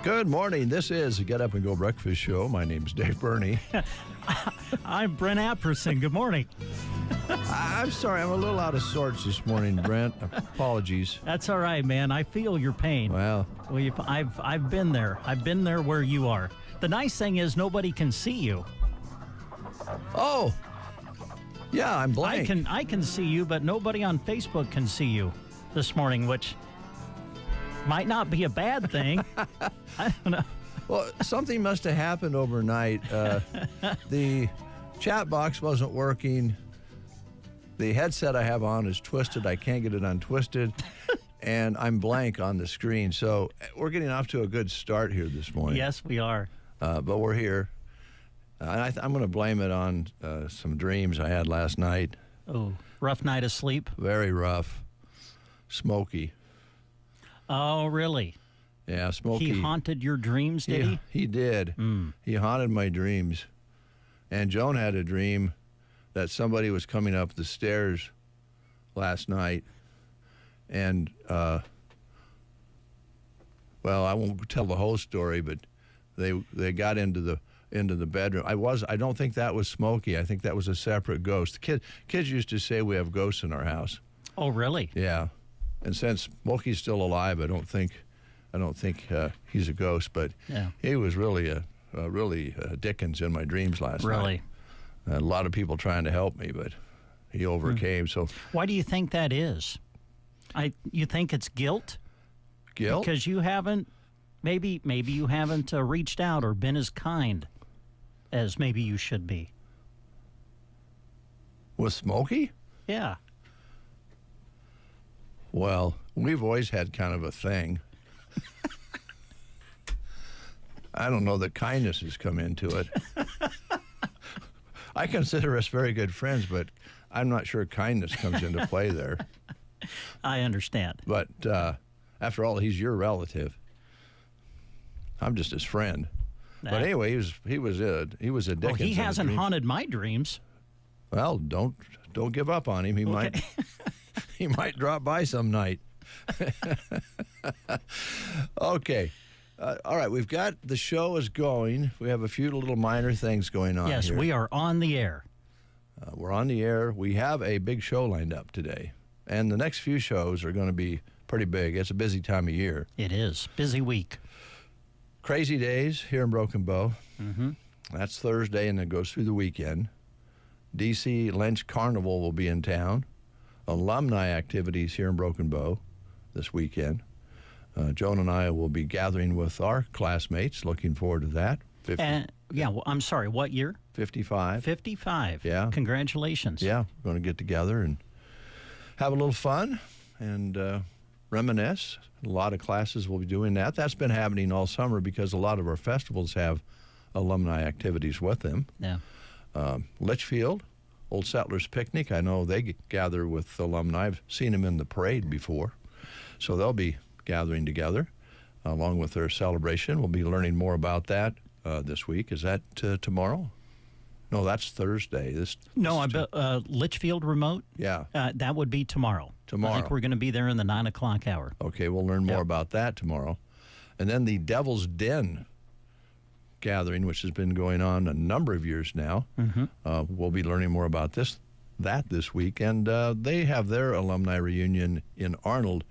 Good morning. This is the Get Up and Go Breakfast Show. My name's Dave Burney. I'm Brent Apperson. Good morning. I'm sorry, I'm a little out of sorts this morning, Brent. Apologies. That's all right, man. I feel your pain. Well, I've been there. I've been there where you are. The nice thing is nobody can see you. oh, yeah, I'm blank. I can see you, but nobody on Facebook can see you this morning, which might not be a bad thing. I don't know. Well, something must have happened overnight. The chat box wasn't working. The headset I have on is twisted. I can't get it untwisted. And I'm blank on the screen. So we're getting off to a good start here this morning. Yes, we are. But we're here. And I'm going to blame it on some dreams I had last night. Oh, rough night of sleep? Very rough. Smoky. Oh, really? Yeah, Smokey. He haunted your dreams, did he? He did. He haunted my dreams. And Joan had a dream that somebody was coming up the stairs last night. And, well, I won't tell the whole story, but they got into the bedroom. I don't think that was Smokey. I think that was a separate ghost. Kids used to say we have ghosts in our house. Oh, really? Yeah. And since Smokey's still alive, I don't think he's a ghost, but yeah. He was really a Dickens in my dreams last night. Really? A lot of people trying to help me, but he overcame. So why do you think that is? You think it's guilt? Guilt? Because you haven't, maybe you haven't reached out or been as kind as maybe you should be. With Smokey? Yeah. Well, we've always had kind of a thing. I don't know that kindness has come into it. I consider us very good friends, but I'm not sure kindness comes into play there. I understand. But after all, he's your relative. I'm just his friend. But anyway, he was a Dickens. Well, he hasn't haunted my dreams. Well, don't give up on him. He might drop by some night. Okay. All right, we've got the show is going. We have a few little minor things going on. Yes, here. we are on the air. We're on the air. We have a big show lined up today. And the next few shows are going to be pretty big. It's a busy time of year. It is. Busy week. Crazy Days here in Broken Bow. Mm-hmm. That's Thursday, and it goes through the weekend. D.C. Lynch Carnival will be in town. Alumni activities here in Broken Bow this weekend. Joan and I will be gathering with our classmates. Looking forward to that. I'm sorry, what year? 55. 55. Yeah. Congratulations. Yeah, we're going to get together and have a little fun and reminisce. A lot of classes will be doing that. That's been happening all summer because a lot of our festivals have alumni activities with them. Yeah. Litchfield, Old Settlers Picnic, I know they gather with alumni. I've seen them in the parade before. So they'll be gathering together along with their celebration. We'll be learning more about that this week. Is that tomorrow? No, that's Thursday. Litchfield remote? Yeah. That would be tomorrow. Tomorrow. I think we're going to be there in the 9 o'clock hour. Okay, we'll learn more about that tomorrow. And then the Devil's Den gathering, which has been going on a number of years now. Mm-hmm. We'll be learning more about that this week. And they have their alumni reunion in Arnold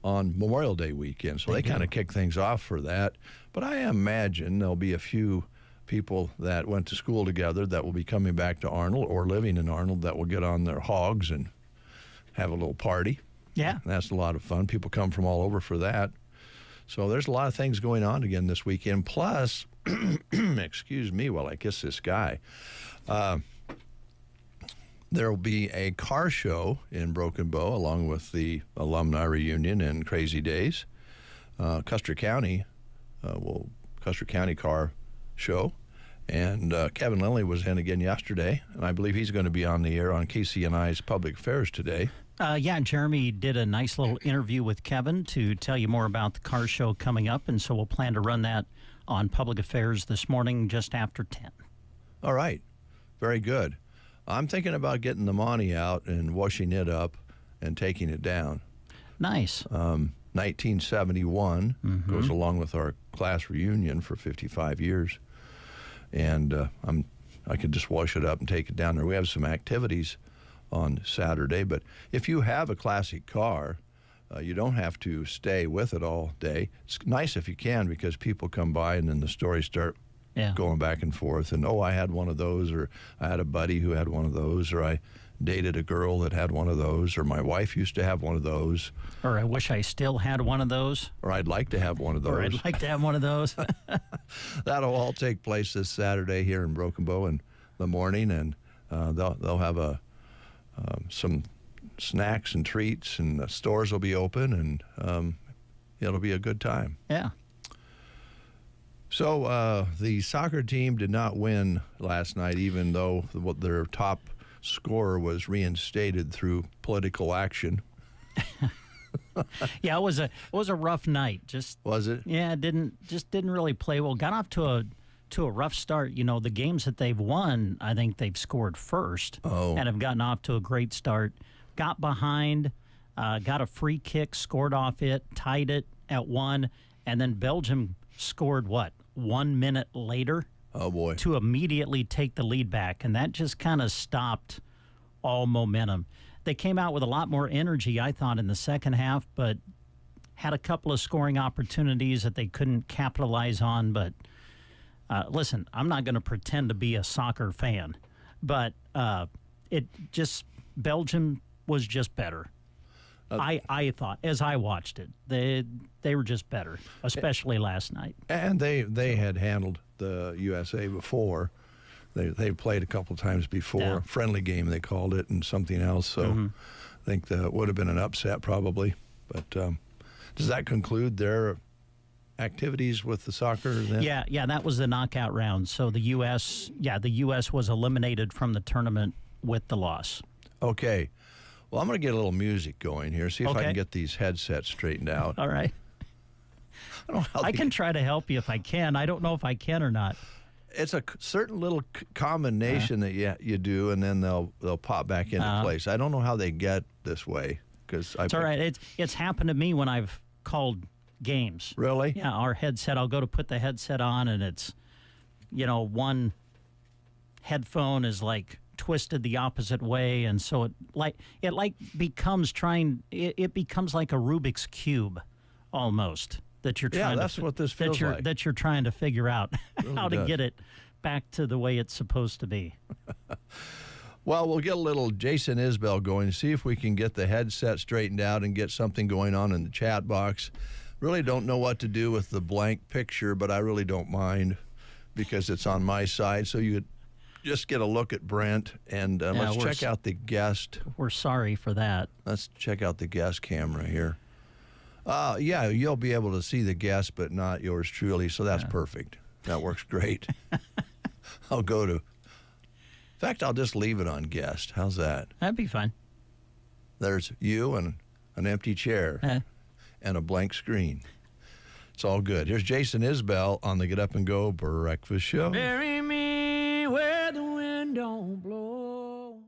on Memorial Day weekend. So they kind of kick things off for that. But I imagine there'll be a few people that went to school together that will be coming back to Arnold or living in Arnold that will get on their hogs and have a little party. Yeah. And that's a lot of fun. People come from all over for that. So there's a lot of things going on again this weekend. Plus, excuse me while I kiss this guy, there will be a car show in Broken Bow along with the alumni reunion and Crazy Days. Custer County car show. And Kevin Lilly was in again yesterday, and I believe he's going to be on the air on KCNI's Public Affairs today. Jeremy did a nice little interview with Kevin to tell you more about the car show coming up, and so we'll plan to run that on Public Affairs this morning just after 10. All right. Very good. I'm thinking about getting the Monty out and washing it up and taking it down. Nice. 1971. Goes along with our class reunion for 55 years. And I could just wash it up and take it down there. We have some activities on Saturday, but if you have a classic car, you don't have to stay with it all day. It's nice if you can, because people come by and then the stories start going back and forth. And, I had one of those, or I had a buddy who had one of those, or I dated a girl that had one of those, or my wife used to have one of those. Or I wish I still had one of those. Or I'd like to have one of those. Or I'd like to have one of those. That'll all take place this Saturday here in Broken Bow in the morning, and they'll have some snacks and treats, and the stores will be open, and it'll be a good time. Yeah. So the soccer team did not win last night, even though their top scorer was reinstated through political action. Yeah, it was a rough night. Was it? Yeah, didn't really play well. Got off to a rough start. The games that they've won, I think they've scored first and have gotten off to a great start. Got behind, got a free kick, scored off it, tied it at 1, and then Belgium scored 1 minute later. Oh, boy. To immediately take the lead back, and that just kind of stopped all momentum. They came out with a lot more energy, I thought, in the second half, but had a couple of scoring opportunities that they couldn't capitalize on. But listen, I'm not going to pretend to be a soccer fan, but Belgium was just better. I thought, as I watched it, they were just better, especially last night. And they had handled the USA before. They played a couple times before. Yeah. Friendly game, they called it, and something else. So I think that would have been an upset probably. But does that conclude their activities with the soccer then? Yeah, that was the knockout round. So the U.S. was eliminated from the tournament with the loss. Okay. Well, I'm going to get a little music going here, see if I can get these headsets straightened out. All right. I can try to help you if I can. I don't know if I can or not. It's a certain little combination that you do, and then they'll pop back into place. I don't know how they get this way. It's all right. It's happened to me when I've called games. Really? Yeah, our headset. I'll go to put the headset on, and it's, one headphone is like twisted the opposite way, and so it becomes it becomes like a Rubik's cube almost that you're trying that's what this feels like. That you're trying to figure out how to get it back to the way it's supposed to be. Well, we'll get a little Jason Isbell going, see if we can get the headset straightened out and get something going on in the chat box. Really don't know what to do with the blank picture, but I really don't mind because it's on my side. So you just get a look at Brent, and let's check out the guest. We're sorry for that. Let's check out the guest camera here. Yeah, you'll be able to see the guest, but not yours truly, so that's perfect. That works great. I'll go to... In fact, I'll just leave it on guest. How's that? That'd be fine. There's you and an empty chair and a blank screen. It's all good. Here's Jason Isbell on the Get Up and Go Breakfast Show. Bury me where the wind don't blow.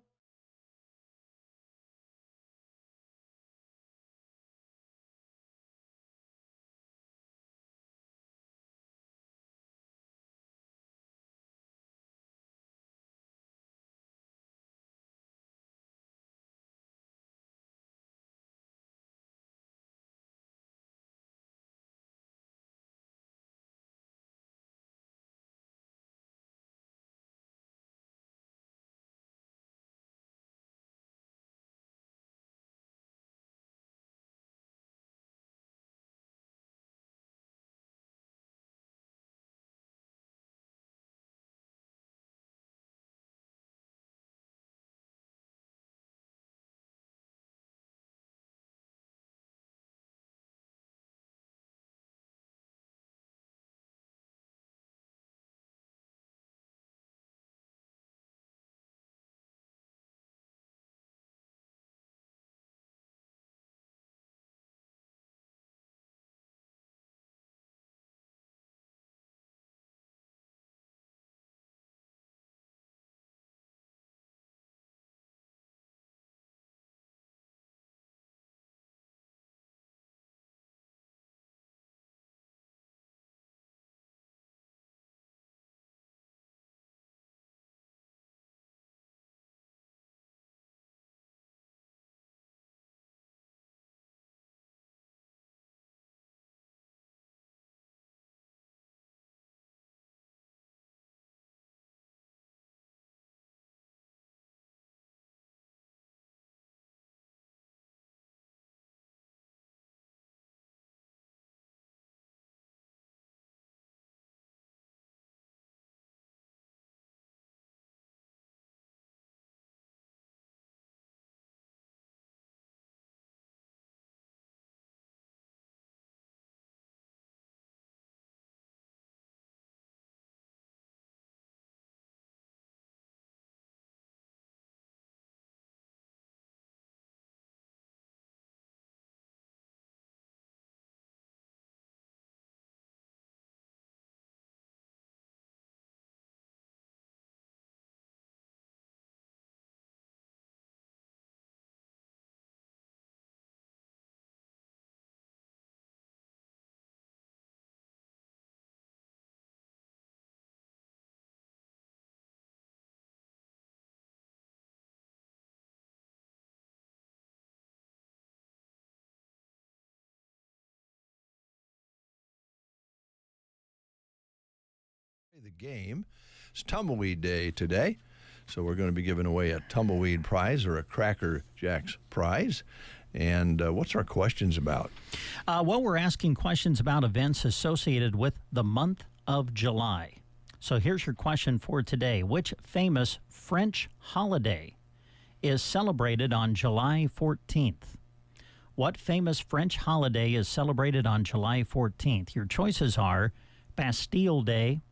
the game. It's Tumbleweed Day today, so we're going to be giving away a Tumbleweed prize or a Cracker Jacks prize. And what's our questions about? Well, we're asking questions about events associated with the month of July. So here's your question for today. Which famous French holiday is celebrated on July 14th? What famous French holiday is celebrated on July 14th? Your choices are Bastille Day,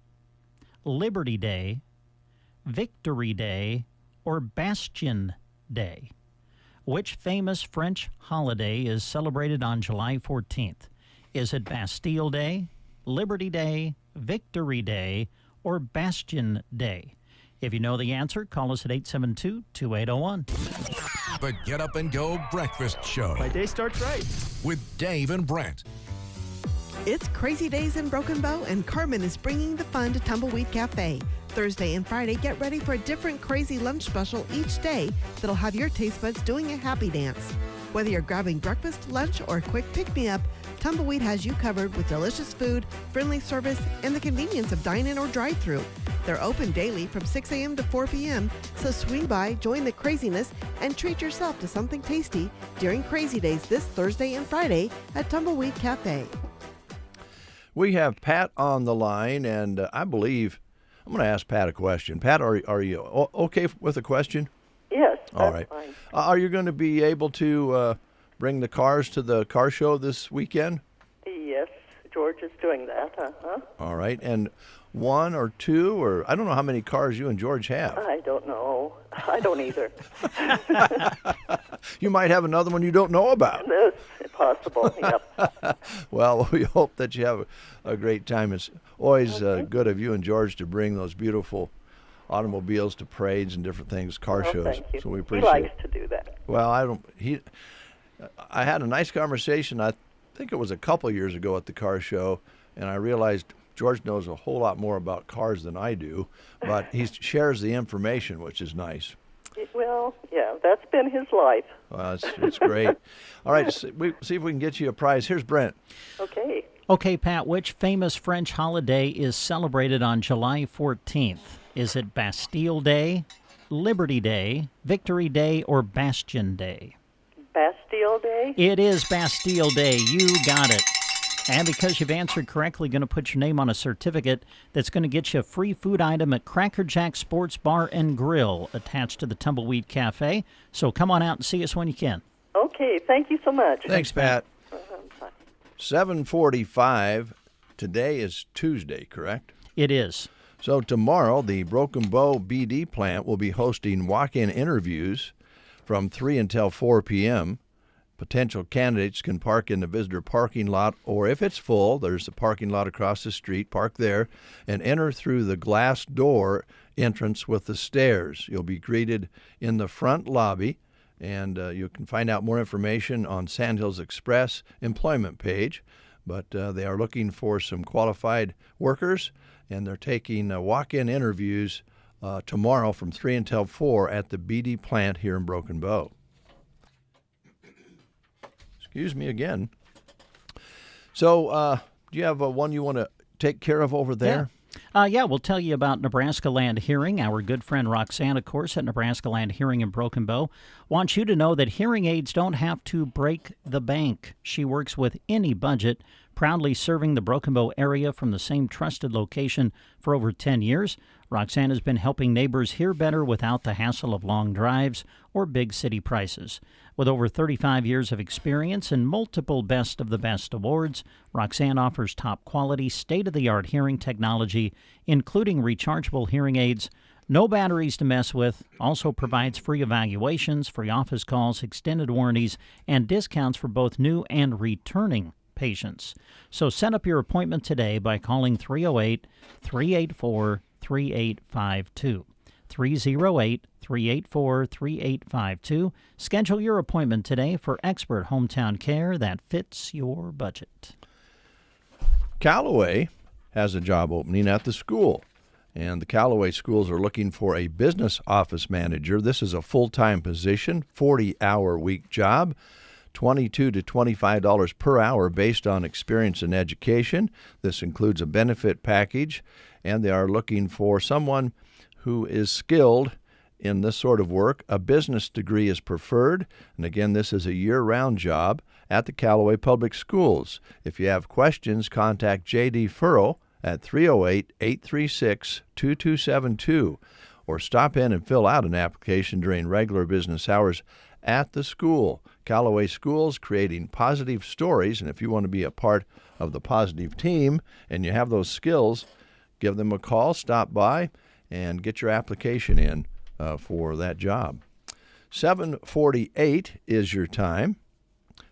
Liberty Day, Victory Day, or Bastion Day. Which famous French holiday is celebrated on July 14th? Is it Bastille Day, Liberty Day, Victory Day, or Bastion Day? If you know the answer, call us at 872-2801. The Get Up and Go Breakfast Show. My day starts right. With Dave and Brent. It's Crazy Days in Broken Bow, and Carmen is bringing the fun to Tumbleweed Cafe. Thursday and Friday, get ready for a different crazy lunch special each day that'll have your taste buds doing a happy dance. Whether you're grabbing breakfast, lunch, or a quick pick-me-up, Tumbleweed has you covered with delicious food, friendly service, and the convenience of dine-in or drive-thru. They're open daily from 6 a.m. to 4 p.m., so swing by, join the craziness, and treat yourself to something tasty during Crazy Days this Thursday and Friday at Tumbleweed Cafe. We have Pat on the line, and I believe I'm going to ask Pat a question. Pat, are you okay with a question? Yes, All right. fine. Are you going to be able to bring the cars to the car show this weekend? Yes, George is doing that, uh-huh. All right. And one or two, or I don't know how many cars you and George have. I don't know. I don't either. You might have another one you don't know about. It's possible, yep. Well, we hope that you have a great time. It's always good of you and George to bring those beautiful automobiles to parades and different things, car shows. Thank you. So we He appreciate likes it. to do that. Well, I had a nice conversation. I think it was a couple years ago at the car show, and I realized George knows a whole lot more about cars than I do, but he shares the information, which is nice. Well, yeah, that's been his life. Well, it's great. All right, see if we can get you a prize. Here's Brent. Okay. Okay, Pat, which famous French holiday is celebrated on July 14th? Is it Bastille Day, Liberty Day, Victory Day, or Bastion Day? Bastille Day? It is Bastille Day. You got it. And because you've answered correctly, going to put your name on a certificate that's going to get you a free food item at Cracker Jack Sports Bar and Grill attached to the Tumbleweed Cafe. So come on out and see us when you can. Okay, thank you so much. Thanks, Pat. Bye. 7:45. Today is Tuesday, correct? It is. So tomorrow, the Broken Bow BD plant will be hosting walk-in interviews from 3 until 4 p.m. Potential candidates can park in the visitor parking lot, or if it's full, there's a parking lot across the street, park there, and enter through the glass door entrance with the stairs. You'll be greeted in the front lobby, and you can find out more information on Sandhills Express employment page. But they are looking for some qualified workers, and they're taking walk-in interviews tomorrow from 3 until 4 at the BD plant here in Broken Bow. Excuse me again. So, do you have one you want to take care of over there? Yeah, we'll tell you about Nebraska Land Hearing. Our good friend Roxanne, of course, at Nebraska Land Hearing in Broken Bow, wants you to know that hearing aids don't have to break the bank. She works with any budget, proudly serving the Broken Bow area from the same trusted location for over 10 years. Roxanne has been helping neighbors hear better without the hassle of long drives or big city prices. With over 35 years of experience and multiple Best of the Best awards, Roxanne offers top-quality, state-of-the-art hearing technology, including rechargeable hearing aids, no batteries to mess with, also provides free evaluations, free office calls, extended warranties, and discounts for both new and returning patients. So set up your appointment today by calling 308-384-3852. 308-384-3852. Schedule your appointment today for expert hometown care that fits your budget. Callaway has a job opening at the school, and the Callaway schools are looking for a business office manager. This is a full-time position, 40-hour week job. $22 to $25 per hour based on experience and education. This includes a benefit package, and they are looking for someone who is skilled in this sort of work. A business degree is preferred, and again, this is a year-round job at the Callaway Public Schools. If you have questions, contact J.D. Furrow at 308-836-2272, or stop in and fill out an application during regular business hours at the school. Callaway Schools, creating positive stories, and if you want to be a part of the positive team and you have those skills, give them a call, stop by, and get your application in for that job. 7:48 is your time.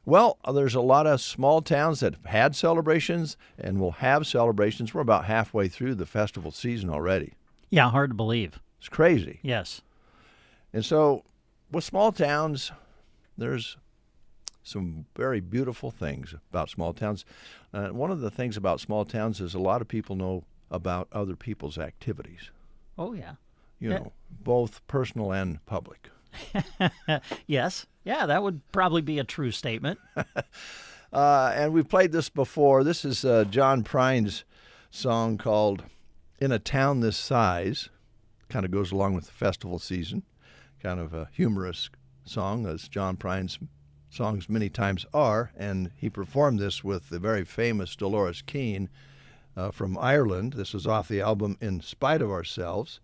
Well, there's a lot of small towns that have had celebrations and will have celebrations. We're about halfway through the festival season already. Yeah, hard to believe. It's crazy. Yes. And so with small towns, there's some very beautiful things about small towns. One of the things about small towns is a lot of people know about other people's activities. Oh, yeah. You know, both personal and public. Yes. Yeah, that would probably be a true statement. And we've played this before. This is John Prine's song called In a Town This Size. Kind of goes along with the festival season. Kind of a humorous song, as John Prine's songs many times are. And he performed this with the very famous Dolores Keane from Ireland. This was off the album In Spite of Ourselves.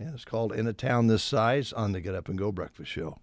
And it's called In a Town This Size on the Get Up and Go Breakfast Show.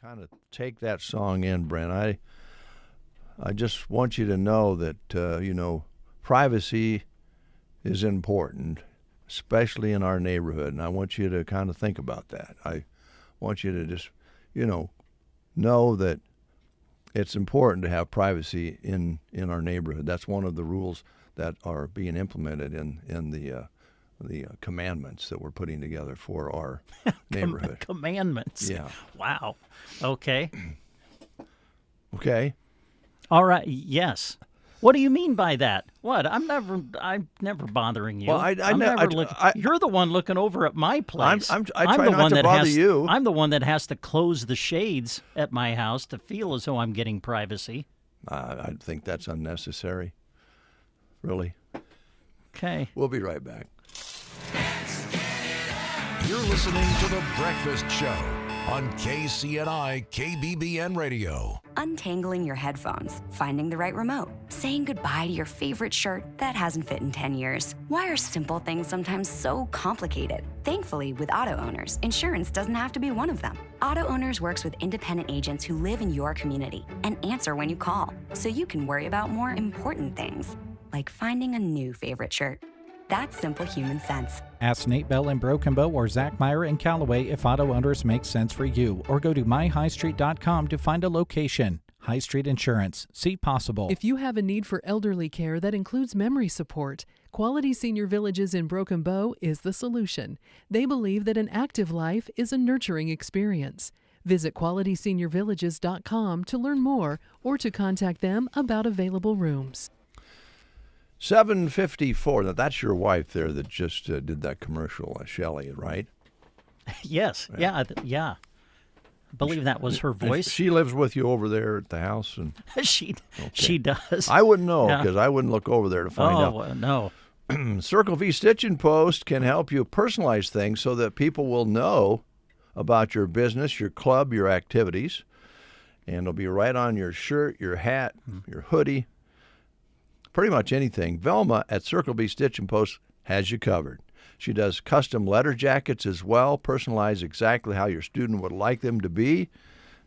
kind of take that song in, Brent, I just want you to know that, privacy is important, especially in our neighborhood. And I want you to kind of think about that. I want you to just, know that it's important to have privacy in our neighborhood. That's one of the rules that are being implemented in the commandments that we're putting together for our neighborhood. Commandments. Yeah. Wow. Okay. Okay. All right. Yes. What do you mean by that? What? I'm never bothering you. Well, you're the one looking over at my place. I try not to bother you. I'm the one that has to close the shades at my house to feel as though I'm getting privacy. I think that's unnecessary. Really. Okay. We'll be right back. You're listening to The Breakfast Show on KCNI KBBN Radio. Untangling your headphones, finding the right remote, saying goodbye to your favorite shirt that hasn't fit in 10 years. Why are simple things sometimes so complicated? Thankfully, with auto owners, insurance doesn't have to be one of them. Auto Owners works with independent agents who live in your community and answer when you call, so you can worry about more important things, like finding a new favorite shirt. That's simple human sense. Ask Nate Bell in Broken Bow or Zach Meyer in Callaway if auto owners make sense for you, or go to myhighstreet.com to find a location. High Street Insurance. See possible. If you have a need for elderly care that includes memory support, Quality Senior Villages in Broken Bow is the solution. They believe that an active life is a nurturing experience. Visit QualitySeniorVillages.com to learn more or to contact them about available rooms. 7:54. Now, that's your wife there that just did that commercial, Shelley, right? Yes. Yeah. I believe that was her voice. She lives with you over there at the house, and she does. I wouldn't know because I wouldn't look over there to find out. Oh no. Circle V Stitch and Post can help you personalize things so that people will know about your business, your club, your activities, and it'll be right on your shirt, your hat, your hoodie. Pretty much anything. Velma at Circle B Stitch and Post has you covered. She does custom letter jackets as well, personalized exactly how your student would like them to be.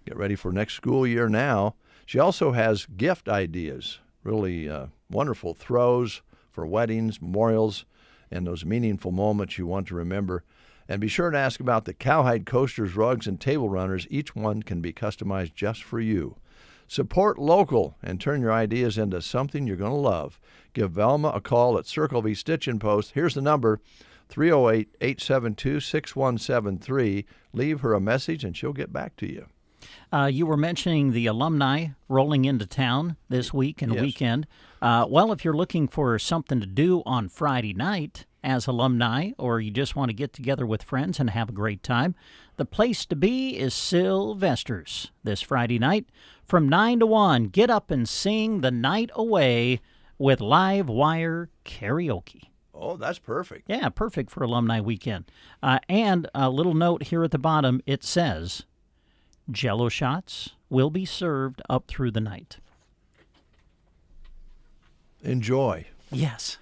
Get ready for next school year now. She also has gift ideas, really wonderful throws for weddings, memorials, and those meaningful moments you want to remember. And be sure to ask about the cowhide coasters, rugs, and table runners. Each one can be customized just for you. Support local and turn your ideas into something you're going to love. Give Velma a call at Circle V Stitch and Post. Here's the number, 308-872-6173. Leave her a message and she'll get back to you. You were mentioning the alumni rolling into town this week and weekend. Well, if you're looking for something to do on Friday night as alumni, or you just want to get together with friends and have a great time, the place to be is Sylvester's this Friday night. From 9 to 1, get up and sing the night away with live wire karaoke. Oh, that's perfect. Yeah, perfect for alumni weekend. And a little note here at the bottom, it says, Jell-O shots will be served up through the night. Enjoy. Yes.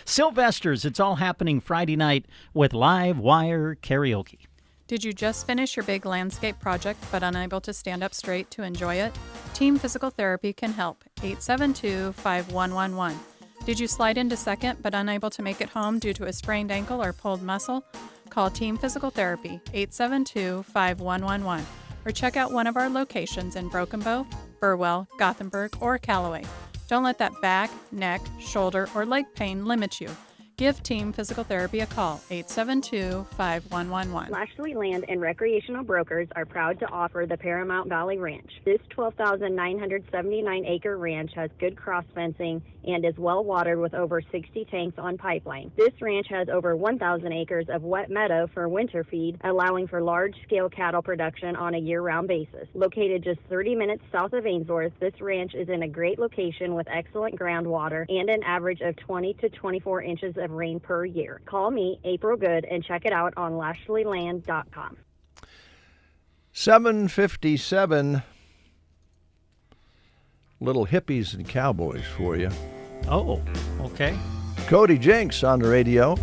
Sylvester's, it's all happening Friday night with live wire karaoke. Did you just finish your big landscape project but unable to stand up straight to enjoy it? Team Physical Therapy can help. 872-5111. Did you slide into second but unable to make it home due to a sprained ankle or pulled muscle? Call Team Physical Therapy, 872-5111. Or check out one of our locations in Broken Bow, Burwell, Gothenburg, or Callaway. Don't let that back, neck, shoulder, or leg pain limit you. Give Team Physical Therapy a call, 872-5111. Lashley Land and Recreational Brokers are proud to offer the Paramount Valley Ranch. This 12,979-acre ranch has good cross fencing and is well watered with over 60 tanks on pipeline. This ranch has over 1,000 acres of wet meadow for winter feed, allowing for large-scale cattle production on a year-round basis. Located just 30 minutes south of Ainsworth, this ranch is in a great location with excellent groundwater and an average of 20 to 24 inches of rain per year. Call me, April Good, and check it out on LashleyLand.com. 7:57. Little hippies and cowboys for you. Oh, okay. Cody Jinks on the radio.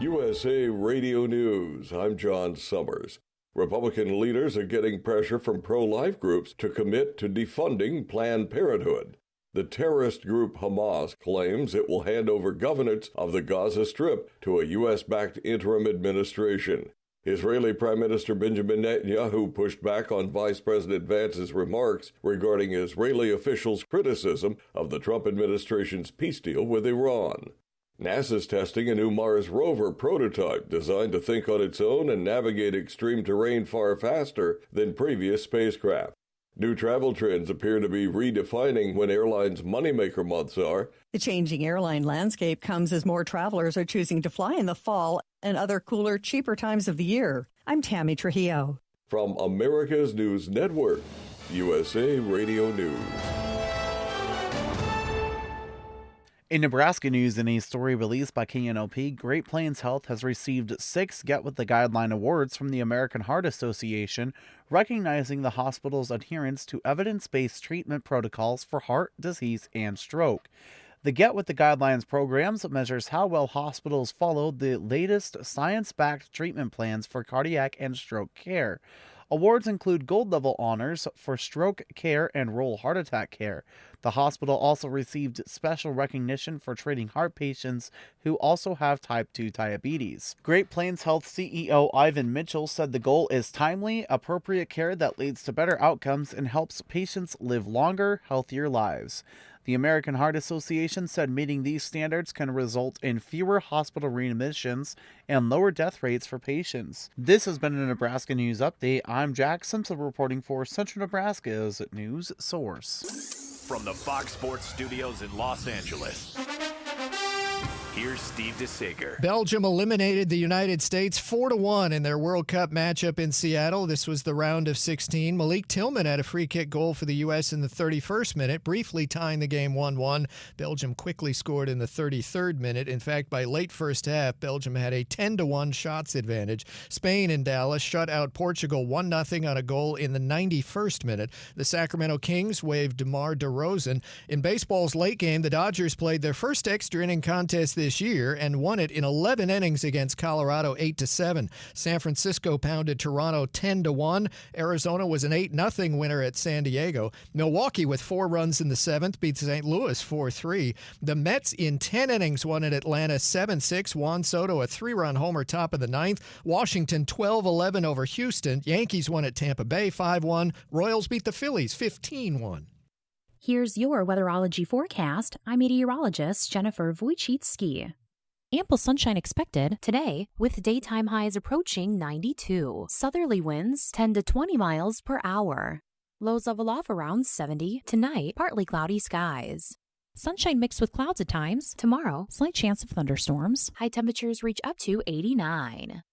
USA Radio News. I'm John Summers. Republican leaders are getting pressure from pro-life groups to commit to defunding Planned Parenthood. The terrorist group Hamas claims it will hand over governance of the Gaza Strip to a U.S.-backed interim administration. Israeli Prime Minister Benjamin Netanyahu pushed back on Vice President Vance's remarks regarding Israeli officials' criticism of the Trump administration's peace deal with Iran. NASA's testing a new Mars rover prototype designed to think on its own and navigate extreme terrain far faster than previous spacecraft. New travel trends appear to be redefining when airlines' moneymaker months are. The changing airline landscape comes as more travelers are choosing to fly in the fall and other cooler, cheaper times of the year. I'm Tammy Trujillo. From America's News Network, USA Radio News. In Nebraska news, in a story released by KNLP, Great Plains Health has received 6 Get With the Guideline awards from the American Heart Association, recognizing the hospital's adherence to evidence-based treatment protocols for heart disease and stroke. The Get With the Guidelines programs measures how well hospitals followed the latest science-backed treatment plans for cardiac and stroke care. Awards include gold-level honors for stroke care and rural heart attack care. The hospital also received special recognition for treating heart patients who also have type 2 diabetes. Great Plains Health CEO Ivan Mitchell said the goal is timely, appropriate care that leads to better outcomes and helps patients live longer, healthier lives. The American Heart Association said meeting these standards can result in fewer hospital readmissions and lower death rates for patients. This has been a Nebraska News Update. I'm Jack Simpson reporting for Central Nebraska's news source. From the Fox Sports Studios in Los Angeles, here's Steve DeSager. Belgium eliminated the United States 4-1 in their World Cup matchup in Seattle. This was the round of 16. Malik Tillman had a free kick goal for the U.S. in the 31st minute, briefly tying the game 1-1. Belgium quickly scored in the 33rd minute. In fact, by late first half, Belgium had a 10-1 shots advantage. Spain in Dallas shut out Portugal 1-0 on a goal in the 91st minute. The Sacramento Kings waived DeMar DeRozan. In baseball's late game, the Dodgers played their first extra inning contest this year and won it in 11 innings against Colorado 8-7. San Francisco pounded Toronto 10-1. Arizona was an 8-0 winner at San Diego. Milwaukee with 4 runs in the 7th beat St. Louis 4-3. The Mets in 10 innings won at Atlanta 7-6. Juan Soto a 3-run homer top of the 9th. Washington 12-11 over Houston. Yankees won at Tampa Bay 5-1. Royals beat the Phillies 15-1. Here's your weatherology forecast. I'm meteorologist Jennifer Wojcicki. Ample sunshine expected today with daytime highs approaching 92. Southerly winds 10 to 20 miles per hour. Lows level off around 70. Tonight, partly cloudy skies. Sunshine mixed with clouds at times. Tomorrow, slight chance of thunderstorms. High temperatures reach up to 89.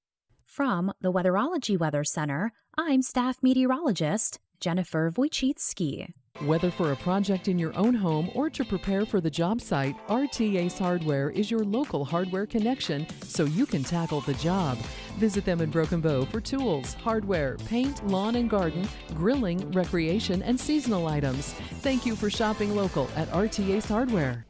From the Weatherology Weather Center, I'm staff meteorologist Jennifer Wojcicki. Whether for a project in your own home or to prepare for the job site, RTA's Hardware is your local hardware connection so you can tackle the job. Visit them in Broken Bow for tools, hardware, paint, lawn and garden, grilling, recreation, and seasonal items. Thank you for shopping local at RTA's Hardware.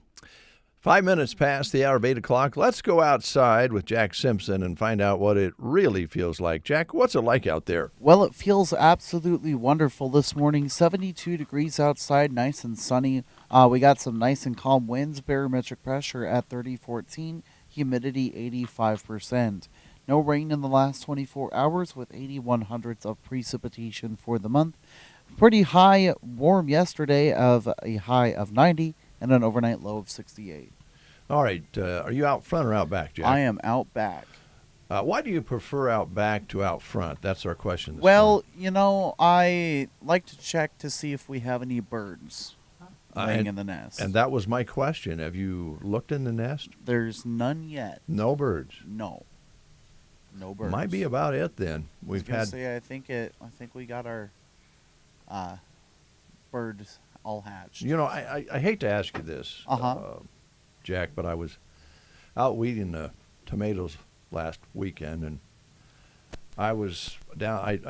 5 minutes past the hour of 8 o'clock. Let's go outside with Jack Simpson and find out what it really feels like. Jack, what's it like out there? Well, it feels absolutely wonderful this morning. 72 degrees outside, nice and sunny. We got some nice and calm winds, barometric pressure at 3014, humidity 85%. No rain in the last 24 hours with 81 hundredths of precipitation for the month. Pretty high, warm yesterday of a high of 90 and an overnight low of 68. All right. Are you out front or out back, Jack? I am out back. Why do you prefer out back to out front? That's our question this Well, morning. you know, I like to check to see if we have any birds laying in the nest. And that was my question. Have you looked in the nest? There's none yet. No birds? No. No birds. Might be about it then. I think we got our birds all hatched. You know, I hate to ask you this, Jack, but I was out weeding the tomatoes last weekend, and I was down.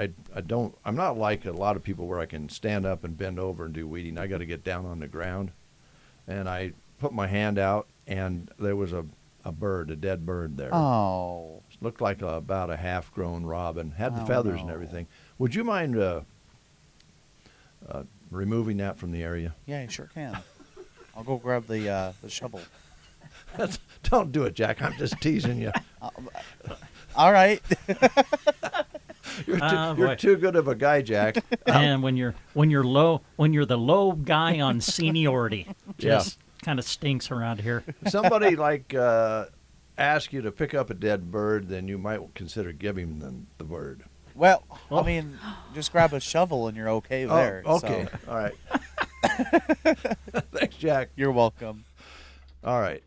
I'm not like a lot of people where I can stand up and bend over and do weeding. I got to get down on the ground, and I put my hand out, and there was a a dead bird there. Oh. Looked like about a half-grown robin. Had the Oh, feathers and no. everything. Would you mind removing that from the area? Yeah, you sure can. I'll go grab the shovel. Don't do it, Jack. I'm just teasing you. All right. You're too good of a guy, Jack. And when you're the low guy on seniority, just kind of stinks around here. If somebody ask you to pick up a dead bird, then you might consider giving them the bird. Well, I mean, just grab a shovel and you're okay there. Okay. So. All right. Thanks, Jack. You're welcome. All right.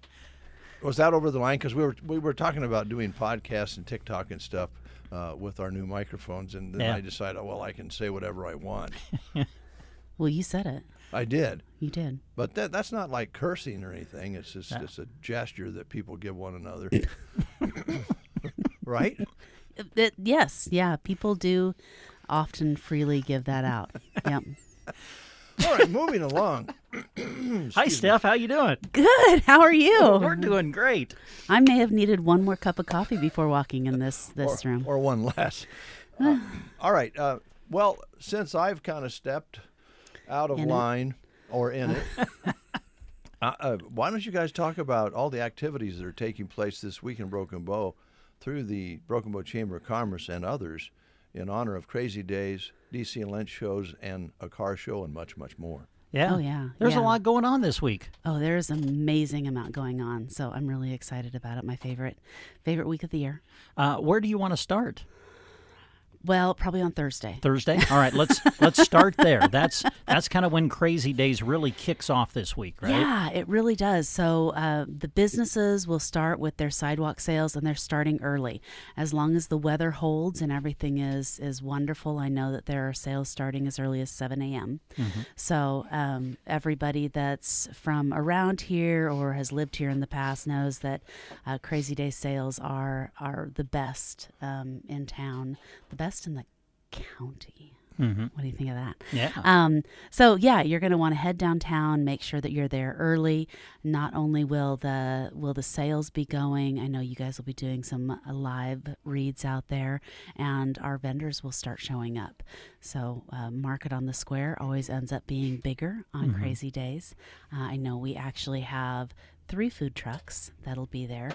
Was that over the line? Because we were talking about doing podcasts and TikTok and stuff with our new microphones, and then I decided, well, I can say whatever I want. Well, you said it. I did. You did. But that's not like cursing or anything. It's just it's a gesture that people give one another. Right? Yes. Yeah. People do often freely give that out. Yep. All right, moving along. Hi, Steph. How you doing? Good. How are you? Oh, we're doing great. I may have needed one more cup of coffee before walking in this room. Or one less. All right. Well, since I've kind of stepped out of line or in it, why don't you guys talk about all the activities that are taking place this week in Broken Bow through the Broken Bow Chamber of Commerce and others in honor of Crazy Days, DC and Lynch shows, and a car show, and much, much more. Yeah. Oh, yeah. There's a lot going on this week. Oh, there's an amazing amount going on. So I'm really excited about it. My favorite week of the year. Where do you want to start? Well, probably on Thursday. Thursday? All right, let's start there. That's kind of when Crazy Days really kicks off this week, right? Yeah, it really does. So the businesses will start with their sidewalk sales, and they're starting early. As long as the weather holds and everything is wonderful, I know that there are sales starting as early as 7 a.m. Mm-hmm. So everybody that's from around here or has lived here in the past knows that Crazy Day sales are the best in town, the best in the county. Mm-hmm. What do you think of that? Yeah. So yeah, you're going to want to head downtown, make sure that you're there early. Not only will the sales be going, I know you guys will be doing some live reads out there, and our vendors will start showing up. So Market on the Square always ends up being bigger on Crazy Days. I know we actually have 3 food trucks that'll be there.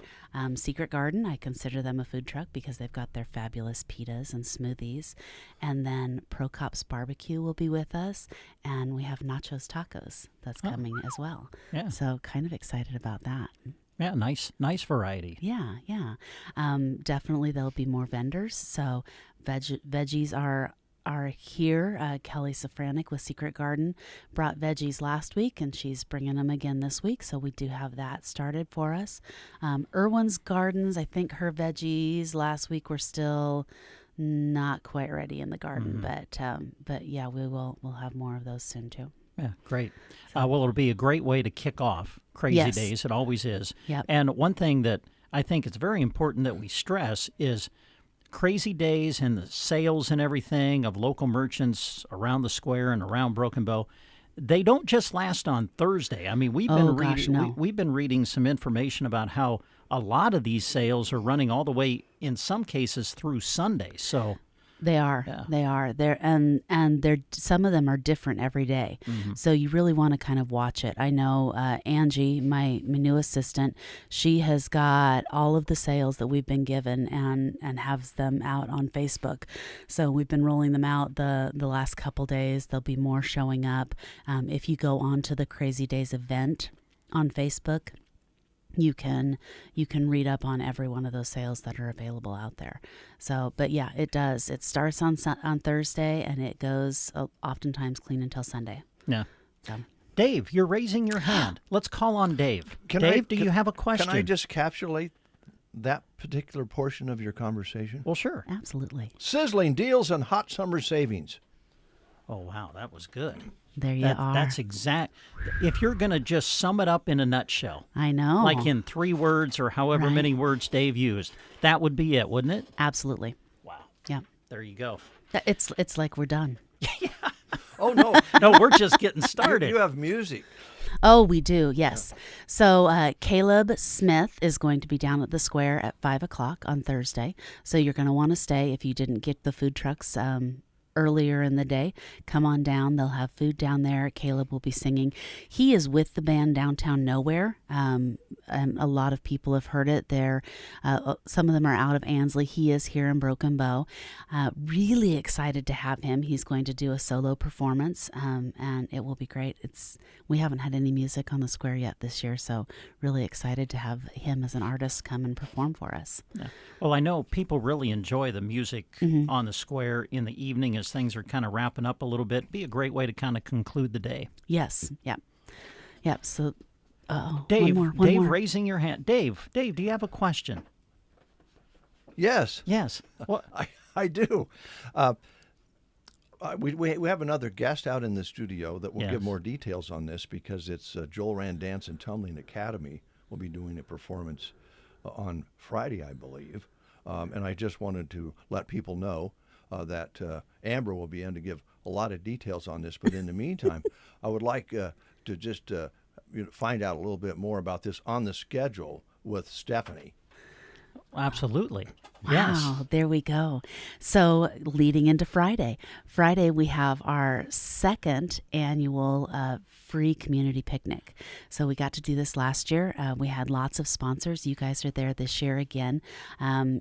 Secret Garden, I consider them a food truck because they've got their fabulous pitas and smoothies. And then Pro Cops Barbecue will be with us. And we have Nachos Tacos that's coming as well. Yeah. So kind of excited about that. Yeah, nice variety. Yeah. Definitely there'll be more vendors. So veggies are here. Kelly Safranik with Secret Garden brought veggies last week, and she's bringing them again this week. So we do have that started for us. Irwin's Gardens, I think her veggies last week were still not quite ready in the garden, but yeah, we'll have more of those soon too. Yeah, great. Well, it'll be a great way to kick off Crazy Days. It always is. Yep. And one thing that I think it's very important that we stress is Crazy Days and the sales and everything of local merchants around the square and around Broken Bow, they don't just last on Thursday. I mean, we've been reading some information about how a lot of these sales are running all the way, in some cases, through Sunday. So They are. Yeah. They are. They're some of them are different every day. Mm-hmm. So you really want to kind of watch it. I know Angie, my new assistant, she has got all of the sales that we've been given and has them out on Facebook. So we've been rolling them out the last couple days. There'll be more showing up. If you go on to the Crazy Days event on Facebook, you can read up on every one of those sales that are available out there. So, but yeah, it does. It starts on Thursday and it goes oftentimes clean until Sunday. Yeah. So. Dave, you're raising your hand. Let's call on Dave. Do you have a question? Can I just capsulate that particular portion of your conversation? Well, sure. Absolutely. Sizzling deals and hot summer savings. Oh, wow, that was good. There you are. That's exact. If you're going to just sum it up in a nutshell. I know. Like in 3 words or however many words Dave used, that would be it, wouldn't it? Absolutely. Wow. Yeah. There you go. It's like we're done. Oh, no. No, we're just getting started. You have music. Oh, we do, yes. So Caleb Smith is going to be down at the square at 5 o'clock on Thursday. So you're going to want to stay if you didn't get the food trucks earlier in the day. Come on down. They'll have food down there. Caleb will be singing. He is with the band Downtown Nowhere, and a lot of people have heard it. Some of them are out of Ansley. He is here in Broken Bow. Really excited to have him. He's going to do a solo performance, and it will be great. We haven't had any music on the square yet this year, so really excited to have him as an artist come and perform for us. Yeah. Well, I know people really enjoy the music on the square in the evening as things are kind of wrapping up a little bit. Be a great way to kind of conclude the day. Yes. Yep. So, Dave, one Dave, more. raising your hand. Dave, do you have a question? Yes. Well, I do. We have another guest out in the studio that will give more details on this, because it's Joel Rand Dance and Tumbling Academy will be doing a performance on Friday, I believe. And I just wanted to let people know that Amber will be in to give a lot of details on this. But in the meantime, I would like to just find out a little bit more about this on the schedule with Stephanie. Absolutely. Wow, Yes. there we go. So leading into Friday we have our second annual free community picnic. So we got to do this last year. We had lots of sponsors. You guys are there this year again.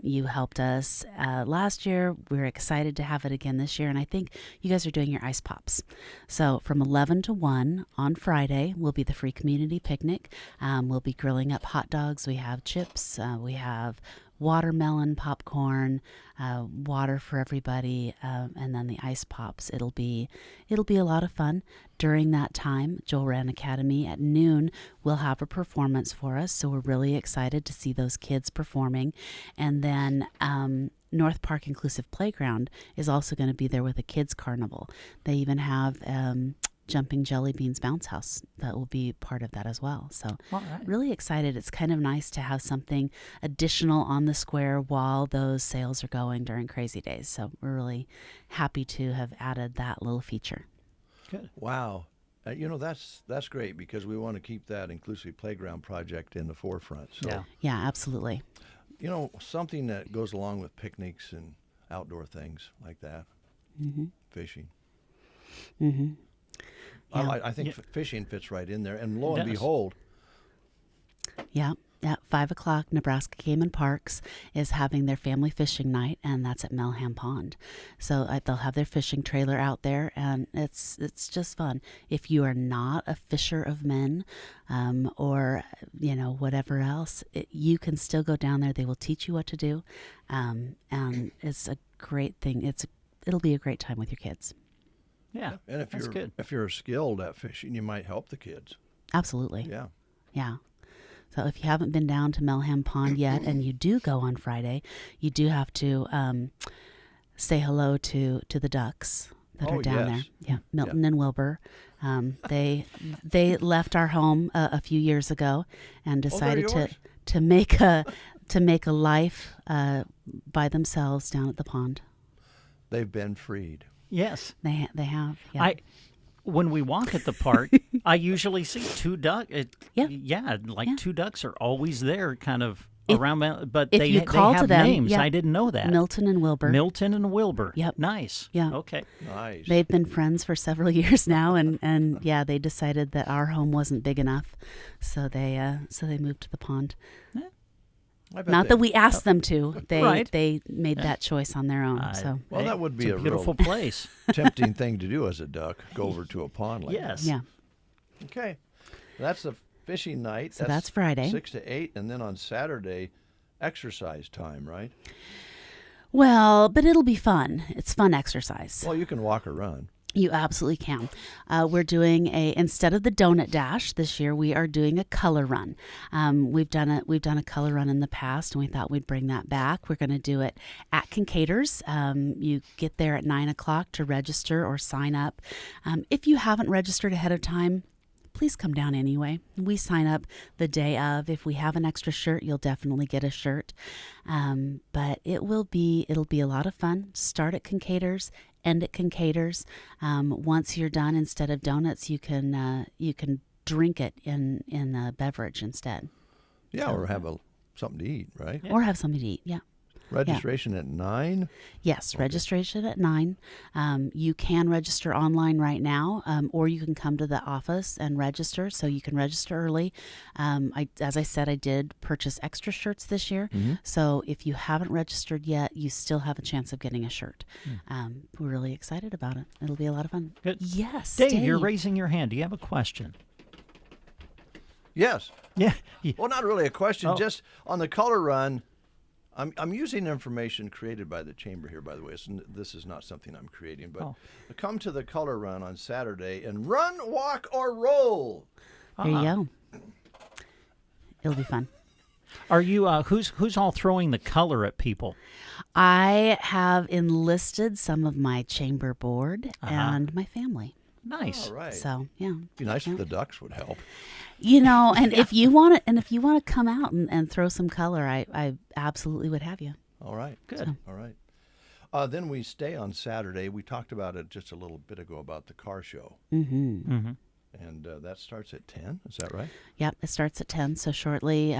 You helped us last year. We're excited to have it again this year. And I think you guys are doing your ice pops. So from 11 to 1 on Friday will be the free community picnic. We'll be grilling up hot dogs. We have chips. We have watermelon popcorn, water for everybody, and then the ice pops. It'll be a lot of fun. During that time, Joel Rand Academy at noon will have a performance for us, so we're really excited to see those kids performing. And then North Park Inclusive Playground is also going to be there with a kids carnival. They even have Jumping Jelly Beans Bounce House that will be part of that as well. So really excited. It's kind of nice to have something additional on the square while those sales are going during Crazy Days. So we're really happy to have added that little feature. Good. Wow. That's great, because we want to keep that inclusive playground project in the forefront. So, yeah, absolutely. Something that goes along with picnics and outdoor things like that. Fishing. Mm-hmm. Yeah. I think fishing fits right in there. And lo and behold. Yeah. At 5 o'clock, Nebraska Game and Parks is having their family fishing night, and that's at Melham Pond. So they'll have their fishing trailer out there, and it's just fun. If you are not a fisher of men, or whatever else, you can still go down there. They will teach you what to do, and it's a great thing. It'll be a great time with your kids. Yeah, and if you're skilled at fishing, you might help the kids. Absolutely. Yeah. So if you haven't been down to Melham Pond yet, and you do go on Friday, you do have to say hello to the ducks that are down there. Yeah, Milton and Wilbur. They left our home a few years ago and decided to make a life by themselves down at the pond. They've been freed. Yes, they have. Yeah. When we walk at the park, I usually see two ducks. Two ducks are always there, kind of around. But they have names. I didn't know that. Milton and Wilbur. Milton and Wilbur. Yep. Nice. Yeah. Okay. Nice. They've been friends for several years now, and they decided that our home wasn't big enough, so they moved to the pond. Yeah. Not that we asked them to. They made that choice on their own. That would be a beautiful place. Tempting thing to do as a duck, go over to a pond like that. Yeah. Okay. That's the fishing night. So that's Friday. 6 to 8, and then on Saturday, exercise time, right? Well, but it'll be fun. It's fun exercise. Well, you can walk or run. You absolutely can. We're doing instead of the donut dash this year, we are doing a color run. We've done a color run in the past, and we thought we'd bring that back. We're going to do it at Kincaid's. You get there at 9 o'clock to register or sign up. If you haven't registered ahead of time, please come down anyway. We sign up the day of. If we have an extra shirt, you'll definitely get a shirt. But it'll be a lot of fun. Start at Kincaid's, end at Kincaid's. Once you're done, instead of donuts, you can drink it in a beverage instead. Yeah, or have something to eat, right? Or have something to eat, yeah. Registration at 9? Yes, registration at 9. You can register online right now, or you can come to the office and register, so you can register early. As I said, I did purchase extra shirts this year, so if you haven't registered yet, you still have a chance of getting a shirt. We're really excited about it. It'll be a lot of fun. Good. Yes, Dave, you're raising your hand. Do you have a question? Yes. Yeah. Well, not really a question, Oh. just on the color run. I'm using information created by the chamber here, by the way. This is not something I'm creating, but come to the color run on Saturday and run, walk, or roll. There you go. It'll be fun. Are you who's all throwing the color at people? I have enlisted some of my chamber board and my family. Nice. All right. So yeah, Be nice if the ducks would help. You know, and if you want to come out and throw some color, I absolutely would have you. All right. Good. So. All right. Then we stay on Saturday. We talked about it just a little bit ago about the car show. Mm-hmm. And that starts at 10. Is that right? Yep, it starts at 10. So shortly,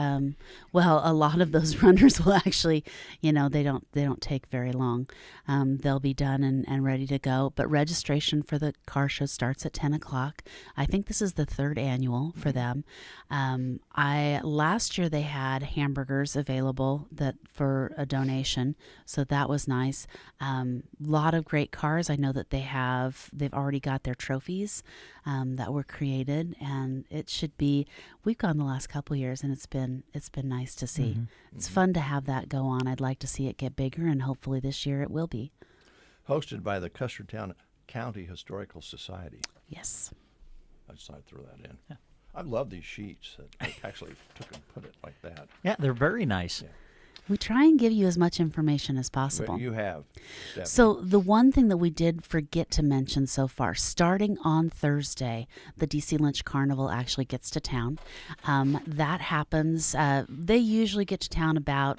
well, a lot of those runners will actually, they don't take very long. They'll be done and ready to go. But registration for the car show starts at 10 o'clock. I think this is the third annual for them. Last year they had hamburgers available for a donation, so that was nice. Lot of great cars. I know that they've already got their trophies that were created, and it should be. We've gone the last couple of years, and it's been nice to see. It's fun to have that go on. I'd like to see it get bigger, and hopefully this year it will be. Hosted by the Custertown County Historical Society. Yes. I just thought I'd throw that in. Yeah. I love these sheets that I actually took and put it like that. Yeah, they're very nice. Yeah. We try and give you as much information as possible. But you have. Stephanie. So the one thing that we did forget to mention so far, starting on Thursday, the DC Lynch Carnival actually gets to town. That happens. They usually get to town about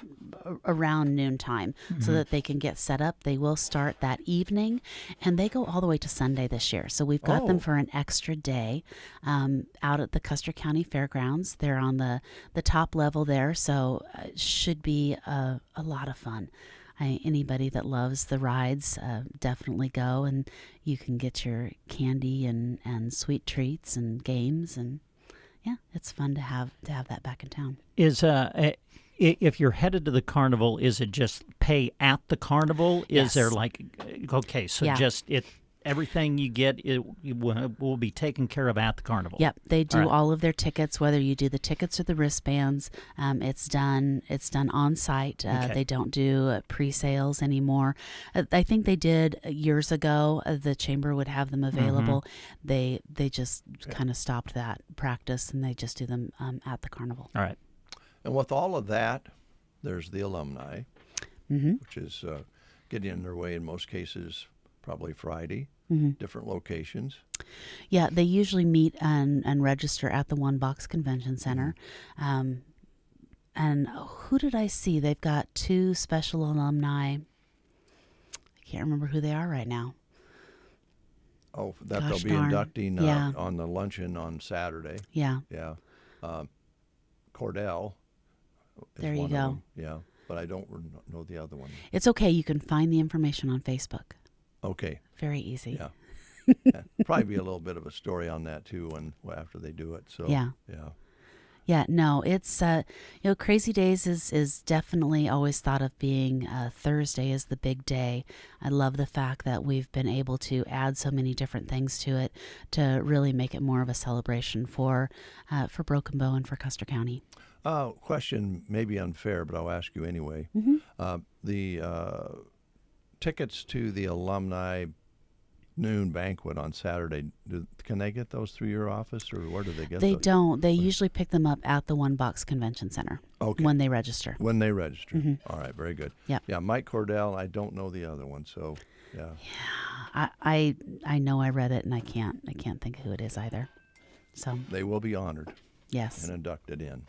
around noontime so that they can get set up. They will start that evening, and they go all the way to Sunday this year. So we've got them for an extra day out at the Custer County Fairgrounds. They're on the top level there, so it should be a lot of fun. Anybody that loves the rides, definitely go, and you can get your candy and sweet treats and games, and yeah, it's fun to have that back in town. Is if you're headed to the carnival, is it just pay at the carnival? Yes. Is there Yeah. just everything you get will be taken care of at the carnival? Yep, they do All right. all of their tickets, whether you do the tickets or the wristbands. It's done on site. Okay. They don't do pre-sales anymore. I think they did years ago. The chamber would have them available. They just kind of stopped that practice, and they just do them at the carnival. All right. And with all of that, there's the alumni, which is getting underway in most cases probably Friday, different locations. Yeah, they usually meet and register at the One Box Convention Center. And who did I see? They've got 2 special alumni. I can't remember who they are right now. Oh, that Gosh they'll be darn. inducting Yeah. on the luncheon on Saturday. Yeah. Yeah. Cordell is There you one go. of them. Yeah, but I don't know the other one. It's okay. You can find the information on Facebook. Okay. Very easy. Yeah. Probably be a little bit of a story on that too after they do it. So Yeah. Yeah. Yeah, no, it's Crazy Days is definitely always thought of being Thursday is the big day. I love the fact that we've been able to add so many different things to it to really make it more of a celebration for Broken Bow and for Custer County. Question may be unfair, but I'll ask you anyway. The tickets to the alumni noon banquet on Saturday, can they get those through your office, or where do they get They those? don't. They usually pick them up at the One Box Convention Center when they register. When they register. All right, very good. Yep. Yeah, Mike Cordell, I don't know the other one, so yeah. I know I read it, and I can't think of who it is either. So They will be honored. Yes. And inducted in.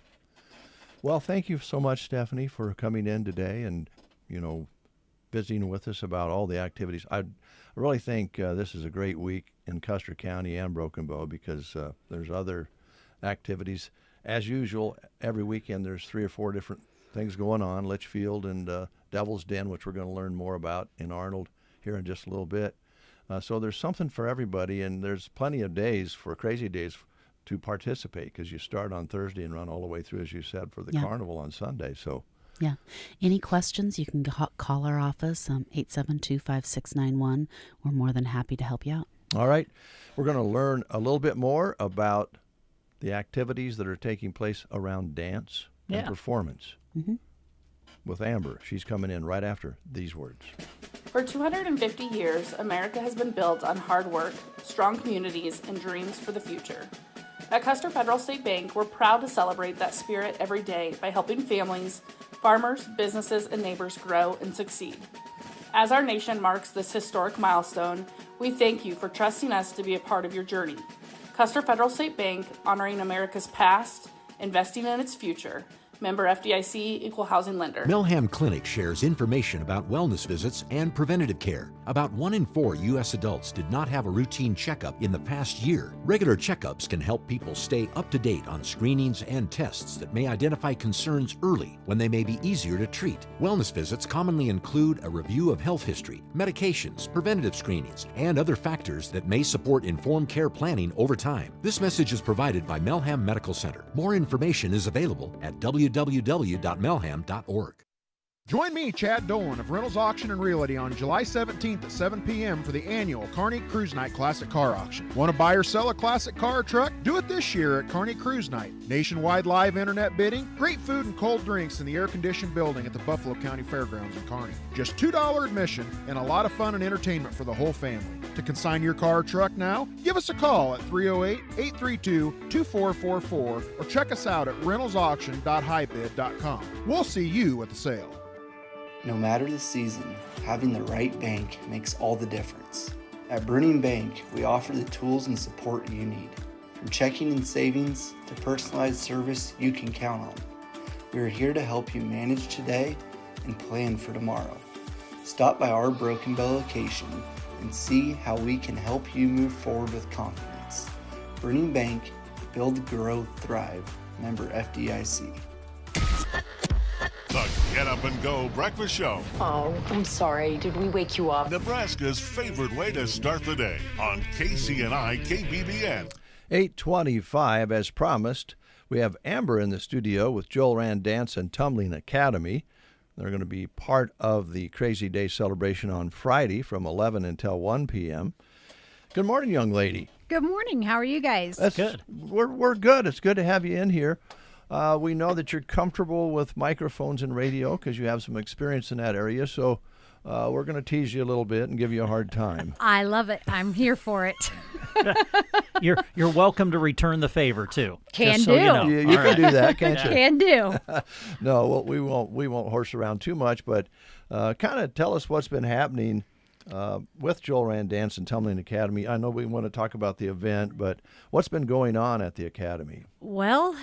Well, thank you so much, Stephanie, for coming in today and, visiting with us about all the activities. I really think this is a great week in Custer County and Broken Bow because there's other activities. As usual, every weekend there's 3 or 4 different things going on. Litchfield and Devil's Den, which we're going to learn more about in Arnold here in just a little bit. So there's something for everybody, and there's plenty of days for Crazy Days to participate, because you start on Thursday and run all the way through, as you said, for the carnival on Sunday. So. Yeah. Any questions, you can call our office, 872-5691. We're more than happy to help you out. All right. We're going to learn a little bit more about the activities that are taking place around dance and performance with Amber. She's coming in right after these words. For 250 years, America has been built on hard work, strong communities, and dreams for the future. At Custer Federal State Bank, we're proud to celebrate that spirit every day by helping families, farmers, businesses, and neighbors grow and succeed. As our nation marks this historic milestone, we thank you for trusting us to be a part of your journey. Custer Federal State Bank, honoring America's past, investing in its future. Member FDIC, Equal Housing Lender. Melham Clinic shares information about wellness visits and preventative care. About 1 in 4 U.S. adults did not have a routine checkup in the past year. Regular checkups can help people stay up to date on screenings and tests that may identify concerns early when they may be easier to treat. Wellness visits commonly include a review of health history, medications, preventative screenings, and other factors that may support informed care planning over time. This message is provided by Melham Medical Center. More information is available at www.melham.org. Join me, Chad Dolan of Reynolds Auction and Realty on July 17th at 7 p.m. for the annual Kearney Cruise Night Classic Car Auction. Want to buy or sell a classic car or truck? Do it this year at Kearney Cruise Night. Nationwide live internet bidding, great food and cold drinks in the air-conditioned building at the Buffalo County Fairgrounds in Kearney. Just $2 admission and a lot of fun and entertainment for the whole family. To consign your car or truck now, give us a call at 308-832-2444 or check us out at reynoldsauction.highbid.com. We'll see you at the sale. No matter the season, having the right bank makes all the difference. At Bruning Bank, we offer the tools and support you need. From checking and savings to personalized service you can count on. We are here to help you manage today and plan for tomorrow. Stop by our Broken Bow location and see how we can help you move forward with confidence. Bruning Bank, build, grow, thrive. Member FDIC. The Get Up and Go Breakfast Show. Oh, I'm sorry. Did we wake you up? Nebraska's favorite way to start the day on KCNI KBBN. 8:25, as promised, we have Amber in the studio with Joel Rand Dance and Tumbling Academy. They're going to be part of the Crazy Day celebration on Friday from 11 until 1 p.m. Good morning, young lady. Good morning. How are you guys? That's good. We're good. It's good to have you in here. We know that you're comfortable with microphones and radio because you have some experience in that area. So we're going to tease you a little bit and give you a hard time. I love it. I'm here for it. You're welcome to return the favor too. Can just do. So you know. You can do that, can't you? Can do. No, well, we won't horse around too much, but kind of tell us what's been happening with Joel Rand Dance and Tumbling Academy. I know we want to talk about the event, but what's been going on at the academy? Well,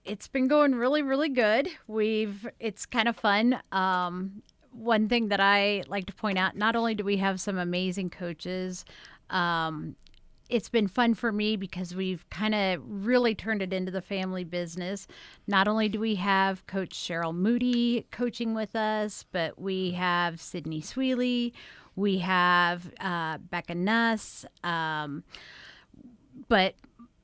it's been going really, really good. It's kind of fun. One thing that I like to point out, not only do we have some amazing coaches, it's been fun for me because we've kind of really turned it into the family business. Not only do we have Coach Cheryl Moody coaching with us, but we have Sydney Sweely, we have Becca Nuss, but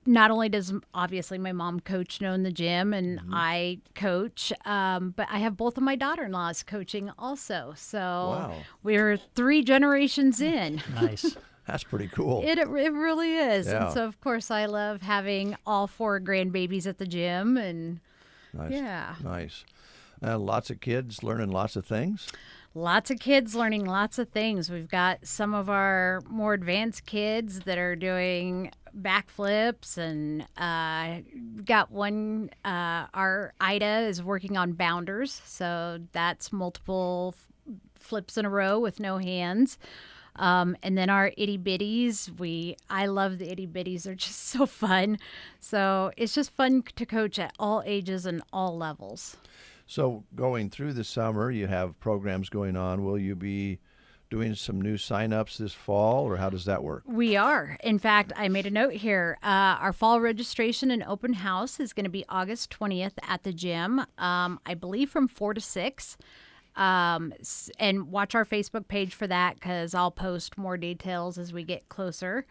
not only does obviously my mom coach in the gym and I coach, but I have both of my daughter-in-laws coaching also. So we're 3 generations in. Nice. That's pretty cool. It really is. Yeah. And so, of course, I love having all 4 grandbabies at the gym. And Nice. yeah. Nice. Lots of kids learning lots of things. Lots of kids learning lots of things. We've got some of our more advanced kids that are doing backflips, and got one, our Ida is working on bounders. So that's multiple flips in a row with no hands. And then our itty bitties, I love the itty bitties. They're just so fun. So it's just fun to coach at all ages and all levels. So going through the summer, you have programs going on. Will you be doing some new sign-ups this fall, or how does that work? We are. In fact, I made a note here. Our fall registration and open house is going to be August 20th at the gym, I believe from 4 to 6. And watch our Facebook page for that because I'll post more details as we get closer.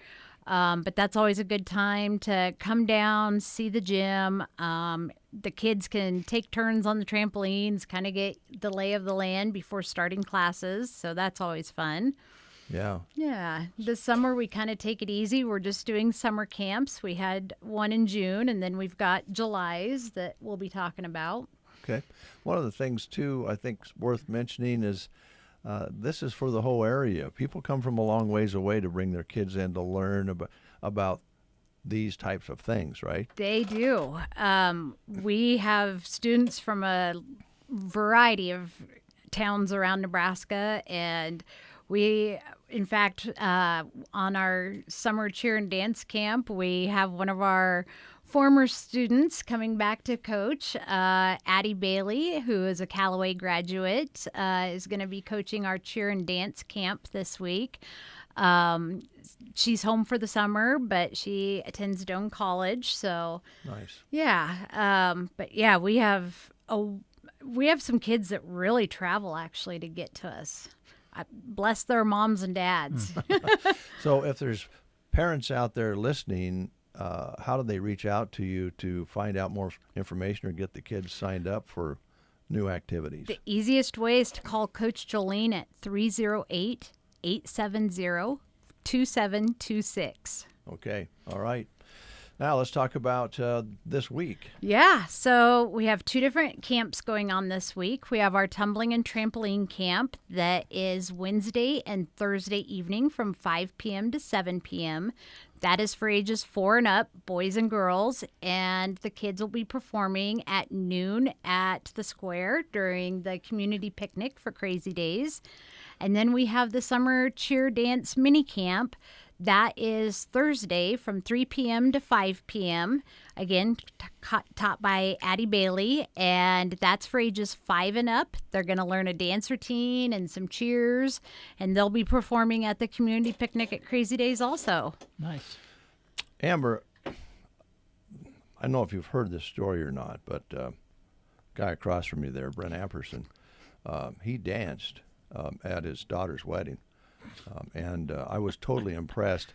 But that's always a good time to come down, see the gym. The kids can take turns on the trampolines, kind of get the lay of the land before starting classes. So that's always fun. Yeah. Yeah. This summer, we kind of take it easy. We're just doing summer camps. We had one in June, and then we've got July's that we'll be talking about. Okay. One of the things, too, I think is worth mentioning is this is for the whole area. People come from a long ways away to bring their kids in to learn about these types of things, right? They do. We have students from a variety of towns around Nebraska, and we, in fact, on our summer cheer and dance camp, we have one of our former students coming back to coach. Addie Bailey, who is a Callaway graduate, is going to be coaching our cheer and dance camp this week. She's home for the summer, but she attends Doane College. So nice. Yeah. But yeah, we have some kids that really travel actually to get to us. Bless their moms and dads. So if there's parents out there listening, how do they reach out to you to find out more information or get the kids signed up for new activities? The easiest way is to call Coach Jolene at 308-870-2726. Okay. All right. Now let's talk about this week. Yeah, so we have 2 different camps going on this week. We have our tumbling and trampoline camp that is Wednesday and Thursday evening from 5 p.m. to 7 p.m. That is for ages 4 and up, boys and girls, and the kids will be performing at noon at the square during the community picnic for Crazy Days. And then we have the summer cheer dance mini camp. That is Thursday from 3 p.m. to 5 p.m. Again, taught by Addie Bailey, and that's for ages 5 and up. They're going to learn a dance routine and some cheers, and they'll be performing at the community picnic at Crazy Days also. Nice. Amber, I don't know if you've heard this story or not, but guy across from you there, Brent Amperson, he danced at his daughter's wedding. And I was totally impressed,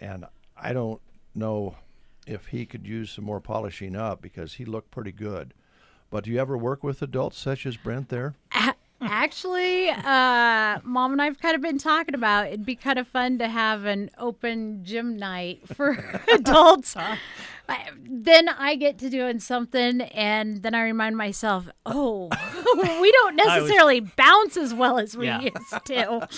and I don't know if he could use some more polishing up because he looked pretty good. But do you ever work with adults such as Brent there? Actually, Mom and I have kind of been talking about it'd be kind of fun to have an open gym night for adults. Then I get to doing something, and then I remind myself, oh, we don't necessarily bounce as well as we used to.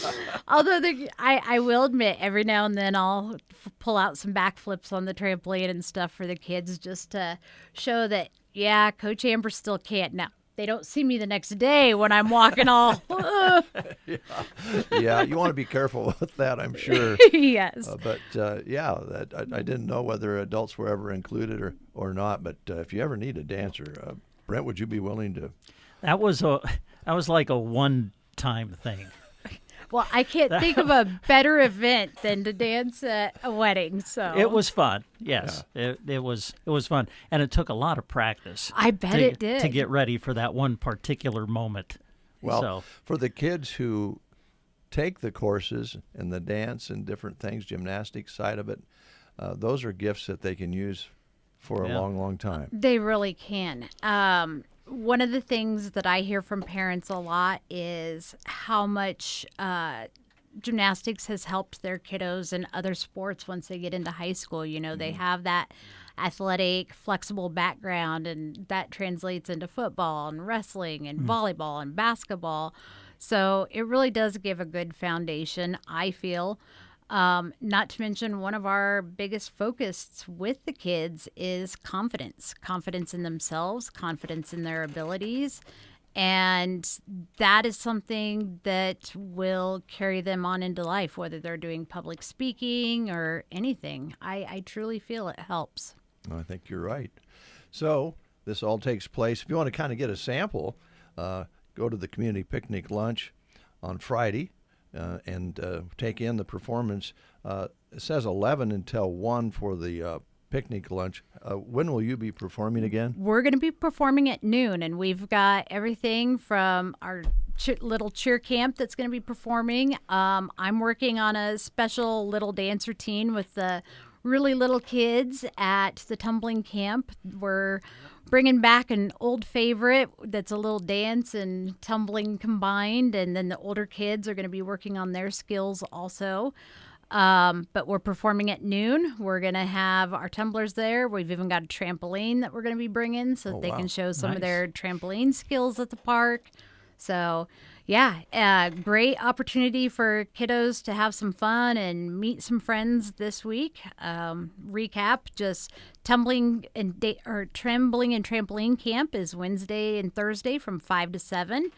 Although I will admit, every now and then I'll pull out some backflips on the trampoline and stuff for the kids just to show that, yeah, Coach Amber still can't. Now, they don't see me the next day when I'm walking all. Yeah, you want to be careful with that, I'm sure. Yes. I didn't know whether adults were ever included or not. But if you ever need a dancer, Brent, would you be willing to? That was like a one-time thing. Well, I can't think of a better event than to dance at a wedding. So it was fun. Yes, yeah. It was fun, and it took a lot of practice. I bet it did to get ready for that one particular moment. Well, for the kids who take the courses and the dance and different things, gymnastics side of it, those are gifts that they can use for a long, long time. They really can. One of the things that I hear from parents a lot is how much gymnastics has helped their kiddos in other sports once they get into high school. You know, they have that athletic, flexible background, and that translates into football and wrestling and volleyball and basketball. So it really does give a good foundation, I feel. Not to mention, one of our biggest focuses with the kids is confidence in themselves, confidence in their abilities. And that is something that will carry them on into life, whether they're doing public speaking or anything. I truly feel it helps. I think you're right. So this all takes place. If you want to kind of get a sample, go to the community picnic lunch on Friday. and take in the performance. It says 11 until 1 for the picnic lunch. When will you be performing again? We're going to be performing at noon, and we've got everything from our little cheer camp that's going to be performing. I'm working on a special little dance routine with the really little kids at the tumbling camp. We're bringing back an old favorite that's a little dance and tumbling combined, and then the older kids are going to be working on their skills also. But we're performing at noon. We're going to have our tumblers there. We've even got a trampoline that we're going to be bringing so that they can show some of their trampoline skills at the park. So, yeah, great opportunity for kiddos to have some fun and meet some friends this week. Recap, just trembling and trampoline camp is Wednesday and Thursday from 5 to 7.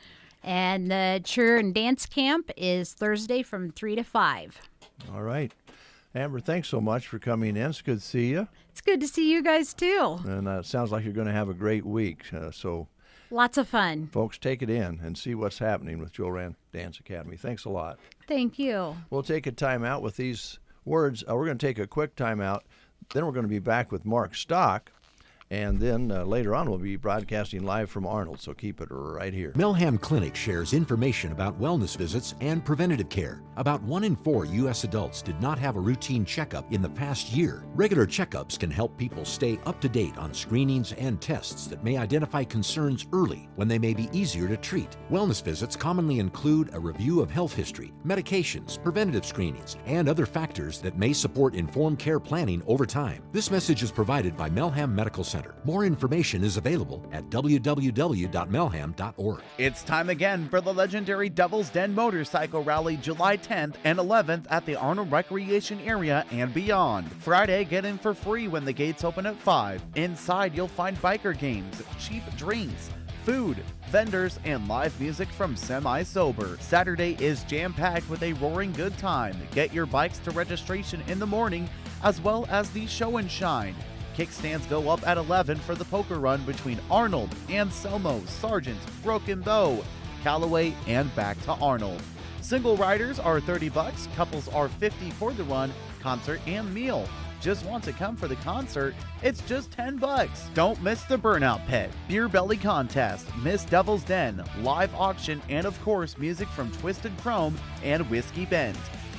And the cheer and dance camp is Thursday from 3 to 5. All right. Amber, thanks so much for coming in. It's good to see you. It's good to see you guys, too. And it sounds like you're going to have a great week. Lots of fun. Folks, take it in and see what's happening with Jo-Ran Dance Academy. Thanks a lot. Thank you. We'll take a time out with these words. We're going to take a quick time out. Then we're going to be back with Mark Stock. And then later on, we'll be broadcasting live from Arnold, so keep it right here. Melham Clinic shares information about wellness visits and preventative care. About 1 in 4 U.S. adults did not have a routine checkup in the past year. Regular checkups can help people stay up to date on screenings and tests that may identify concerns early when they may be easier to treat. Wellness visits commonly include a review of health history, medications, preventative screenings, and other factors that may support informed care planning over time. This message is provided by Melham Medical Center. More information is available at www.melham.org. It's time again for the legendary Devil's Den Motorcycle Rally July 10th and 11th at the Arnold Recreation Area and beyond. Friday, get in for free when the gates open at 5. Inside, you'll find biker games, cheap drinks, food, vendors, and live music from Semi-Sober. Saturday is jam-packed with a roaring good time. Get your bikes to registration in the morning, as well as the show and shine. Kickstands go up at 11 for the poker run between Arnold, Anselmo, Sargent, Broken Bow, Callaway, and back to Arnold. Single riders are $30, couples are $50 for the run, concert, and meal. Just want to come for the concert? It's just $10. Don't miss the Burnout Pit, Beer Belly Contest, Miss Devil's Den, live auction, and of course music from Twisted Chrome and Whiskey Bend.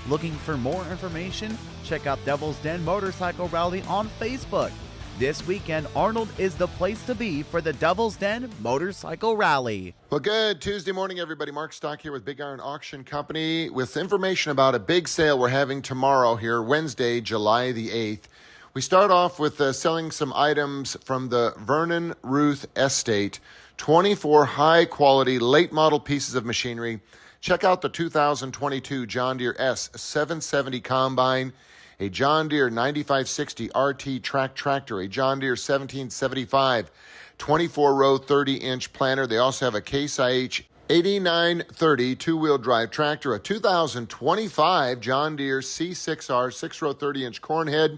Looking for more information? Check out Devil's Den Motorcycle Rally on Facebook. This weekend, Arnold is the place to be for the Devil's Den Motorcycle Rally. Well, good Tuesday morning, everybody. Mark Stock here with Big Iron Auction Company with information about a big sale we're having tomorrow here, Wednesday, July the 8th. We start off with selling some items from the Vernon Ruth Estate, 24 high-quality, late-model pieces of machinery. Check out the 2022 John Deere S770 Combine, a John Deere 9560 RT track tractor, a John Deere 1775 24-row 30-inch planter. They also have a Case IH 8930 two-wheel drive tractor, a 2025 John Deere C6R 6-row 30-inch corn head.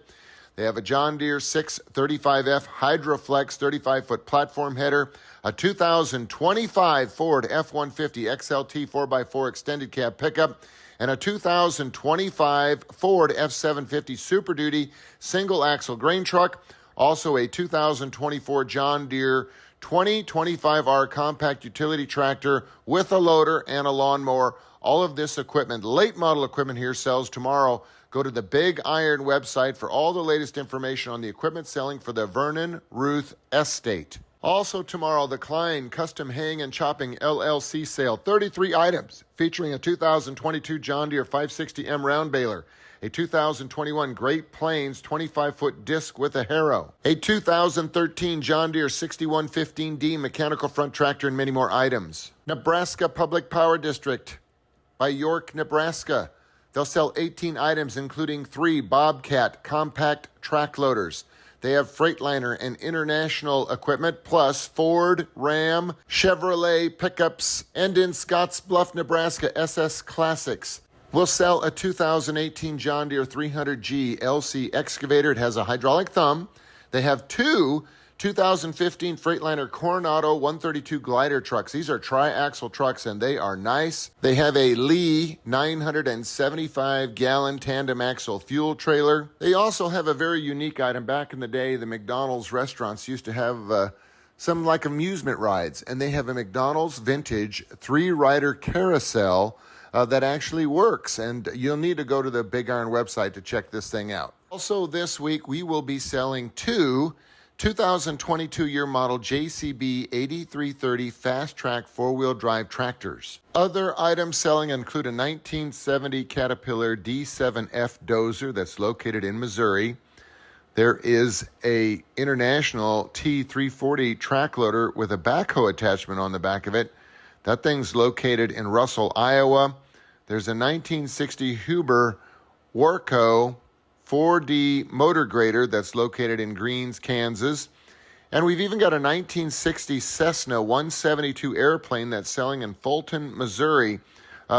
They have a John Deere 635F Hydroflex 35-foot platform header, a 2025 Ford F-150 XLT 4x4 extended cab pickup, and a 2025 Ford F-750 Super Duty single-axle grain truck. Also a 2024 John Deere 2025R compact utility tractor with a loader and a lawnmower. All of this equipment, late model equipment here, sells tomorrow. Go to the Big Iron website for all the latest information on the equipment selling for the Vernon Ruth Estate. Also tomorrow, the Klein Custom Hang and Chopping LLC sale. 33 items featuring a 2022 John Deere 560M round baler, a 2021 Great Plains 25-foot disc with a harrow, a 2013 John Deere 6115D mechanical front tractor, and many more items. Nebraska Public Power District by York, Nebraska. They'll sell 18 items, including 3 Bobcat compact track loaders. They have Freightliner and international equipment, plus Ford, Ram, Chevrolet pickups, and in Scottsbluff, Nebraska, SS Classics. We'll sell a 2018 John Deere 300G LC excavator. It has a hydraulic thumb. They have 2 2015 Freightliner Coronado 132 glider trucks. These are tri-axle trucks, and they are nice. They have a Lee 975-gallon tandem axle fuel trailer. They also have a very unique item. Back in the day, the McDonald's restaurants used to have some like amusement rides, and they have a McDonald's vintage 3-rider carousel that actually works, and you'll need to go to the Big Iron website to check this thing out. Also this week, we will be selling 2 2022 year model JCB 8330 Fast Track 4-wheel drive tractors. Other items selling include a 1970 Caterpillar D7F dozer that's located in Missouri. There is a International T340 track loader with a backhoe attachment on the back of it. That thing's located in Russell, Iowa. There's a 1960 Huber Warco 4D motor grader that's located in Greens, Kansas. And we've even got a 1960 Cessna 172 airplane that's selling in Fulton, Missouri.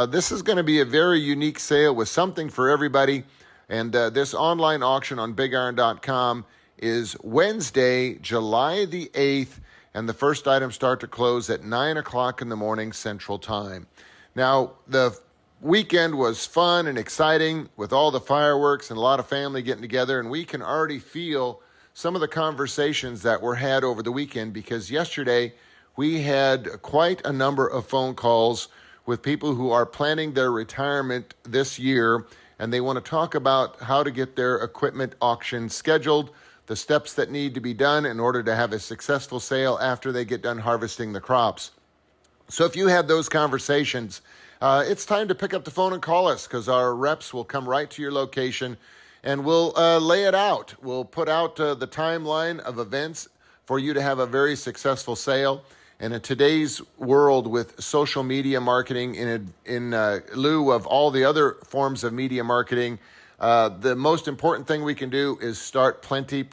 This is going to be a very unique sale with something for everybody. And this online auction on BigIron.com is Wednesday, July the 8th, and the first items start to close at 9 o'clock in the morning Central Time. Now, the weekend was fun and exciting with all the fireworks and a lot of family getting together, and we can already feel some of the conversations that were had over the weekend, because yesterday we had quite a number of phone calls with people who are planning their retirement this year, and they want to talk about how to get their equipment auction scheduled, the steps that need to be done in order to have a successful sale after they get done harvesting the crops. So if you had those conversations, it's time to pick up the phone and call us, because our reps will come right to your location and we'll lay it out. We'll put out the timeline of events for you to have a very successful sale. And in today's world with social media marketing in lieu of all the other forms of media marketing, the most important thing we can do is start plenty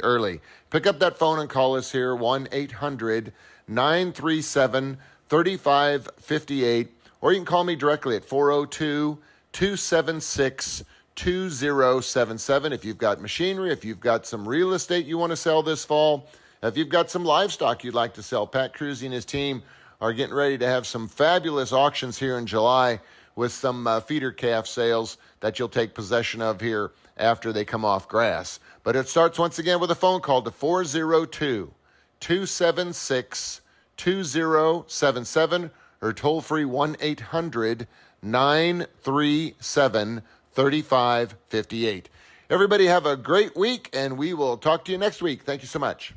early. Pick up that phone and call us here, 1-800-937-3558. Or you can call me directly at 402-276-2077. If you've got machinery, if you've got some real estate you want to sell this fall, if you've got some livestock you'd like to sell, Pat Cruzy and his team are getting ready to have some fabulous auctions here in July with some feeder calf sales that you'll take possession of here after they come off grass. But it starts once again with a phone call to 402-276-2077. or toll-free 1-800-937-3558. Everybody have a great week, and we will talk to you next week. Thank you so much.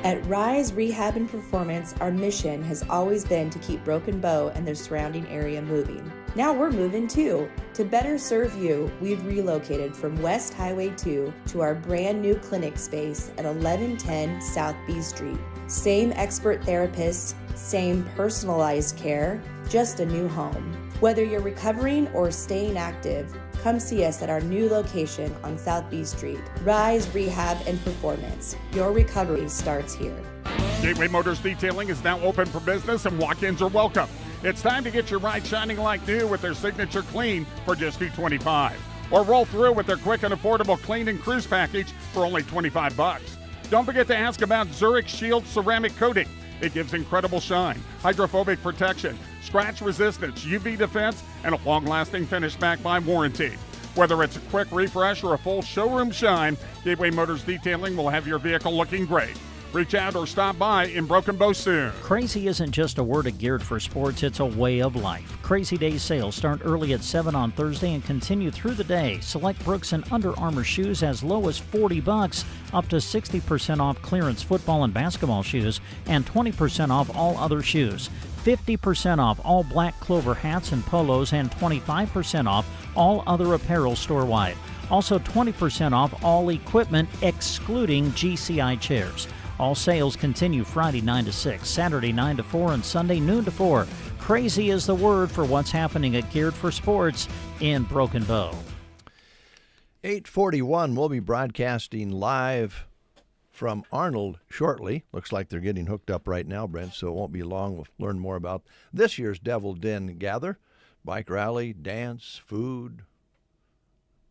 At Rise Rehab and Performance, our mission has always been to keep Broken Bow and their surrounding area moving. Now we're moving too. To better serve you, we've relocated from West Highway 2 to our brand new clinic space at 1110 South B Street. Same expert therapists, same personalized care, just a new home. Whether you're recovering or staying active, come see us at our new location on South B Street. Rise Rehab and Performance. Your recovery starts here. Gateway Motors Detailing is now open for business and walk-ins are welcome. It's time to get your ride shining like new with their Signature Clean for just $225. Or roll through with their quick and affordable Clean and Cruise package for only $25. Don't forget to ask about Zurich Shield ceramic coating. It gives incredible shine, hydrophobic protection, scratch resistance, UV defense, and a long-lasting finish backed by warranty. Whether it's a quick refresh or a full showroom shine, Gateway Motors Detailing will have your vehicle looking great. Reach out or stop by in Broken Bow soon. Crazy isn't just a word geared for sports, it's a way of life. Crazy Days sales start early at 7 on Thursday and continue through the day. Select Brooks and Under Armour shoes as low as $40, up to 60% off clearance football and basketball shoes, and 20% off all other shoes. 50% off all Black Clover hats and polos, and 25% off all other apparel store-wide. Also 20% off all equipment excluding GCI chairs. All sales continue Friday 9 to 6, Saturday 9 to 4, and Sunday noon to 4. Crazy is the word for what's happening at Geared for Sports in Broken Bow. 8:41, we'll be broadcasting live from Arnold shortly. Looks like they're getting hooked up right now, Brent, so it won't be long. We'll learn more about this year's Devil Den Gather, bike rally, dance, food,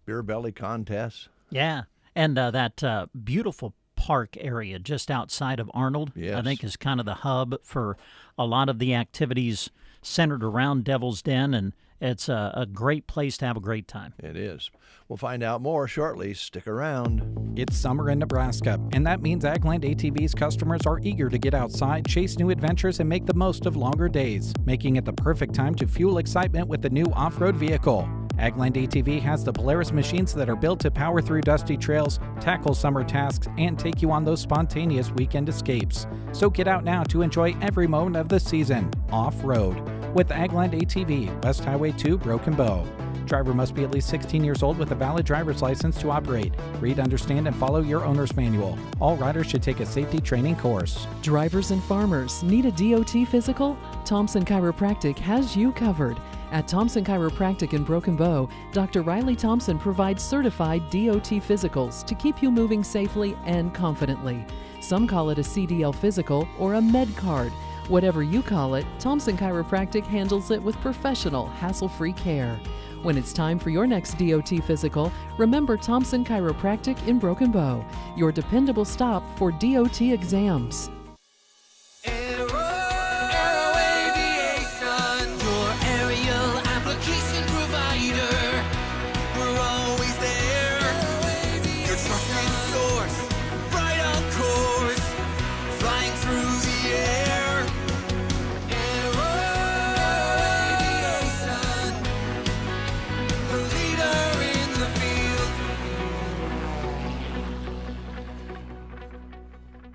beer belly contests. Yeah, and that beautiful Park area just outside of Arnold. Yes. I think is kind of the hub for a lot of the activities centered around Devil's Den, and it's a great place to have a great time. It is. We'll find out more shortly. Stick around. It's summer in Nebraska, and that means Agland ATV's customers are eager to get outside, chase new adventures, and make the most of longer days, making it the perfect time to fuel excitement with the new off-road vehicle. Agland ATV has the Polaris machines that are built to power through dusty trails, tackle summer tasks, and take you on those spontaneous weekend escapes. So get out now to enjoy every moment of the season, off-road, with Agland ATV, West Highway 2, Broken Bow. Driver must be at least 16 years old with a valid driver's license to operate. Read, understand, and follow your owner's manual. All riders should take a safety training course. Drivers and farmers need a DOT physical? Thompson Chiropractic has you covered. At Thompson Chiropractic in Broken Bow, Dr. Riley Thompson provides certified DOT physicals to keep you moving safely and confidently. Some call it a CDL physical or a med card. Whatever you call it, Thompson Chiropractic handles it with professional, hassle-free care. When it's time for your next DOT physical, remember Thompson Chiropractic in Broken Bow, your dependable stop for DOT exams.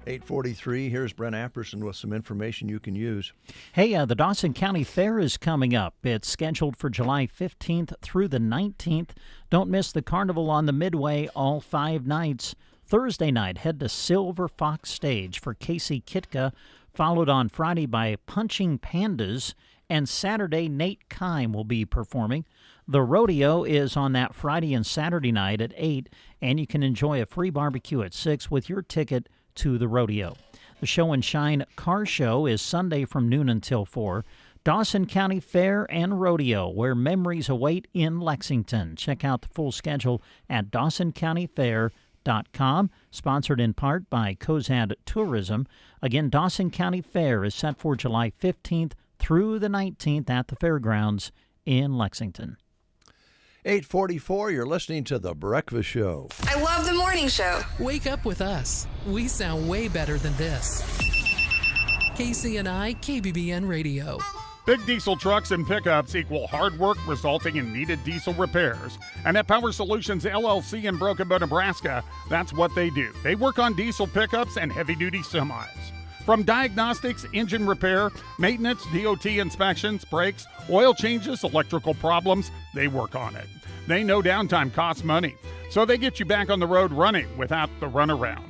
.43, here's Brent Apperson with some information you can use. Hey, the Dawson County Fair is coming up. It's scheduled for July 15th through the 19th. Don't miss the carnival on the Midway all 5 nights. Thursday night, head to Silver Fox Stage for Casey Kitka, followed on Friday by Punching Pandas, and Saturday, Nate Kime will be performing. The rodeo is on that Friday and Saturday night at 8, and you can enjoy a free barbecue at 6 with your ticket to the rodeo. The Show and Shine Car Show is Sunday from noon until 4. Dawson County Fair and Rodeo, where memories await in Lexington. Check out the full schedule at DawsonCountyFair.com, sponsored in part by Cozad Tourism. Again, Dawson County Fair is set for July 15th through the 19th at the fairgrounds in Lexington. 8:44, you're listening to The Breakfast Show. I love the morning show. Wake up with us. We sound way better than this. KCNI KBBN Radio. Big diesel trucks and pickups equal hard work resulting in needed diesel repairs. And at Power Solutions LLC in Broken Bow, Nebraska, that's what they do. They work on diesel pickups and heavy-duty semis. From diagnostics, engine repair, maintenance, DOT inspections, brakes, oil changes, electrical problems, they work on it. They know downtime costs money, so they get you back on the road running without the runaround.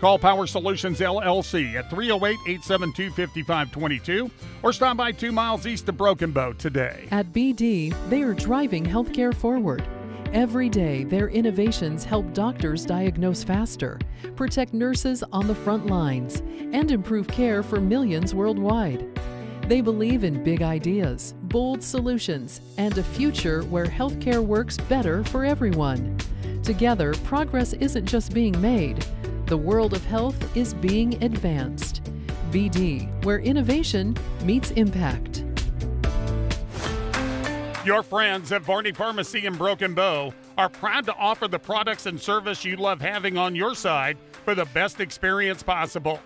Call Power Solutions LLC at 308-872-5522 or stop by 2 miles east of Broken Bow today. At BD, they are driving healthcare forward. Every day, their innovations help doctors diagnose faster, protect nurses on the front lines, and improve care for millions worldwide. They believe in big ideas, bold solutions, and a future where healthcare works better for everyone. Together, progress isn't just being made. The world of health is being advanced. BD, where innovation meets impact. Your friends at Varney Pharmacy in Broken Bow are proud to offer the products and service you love having on your side for the best experience possible.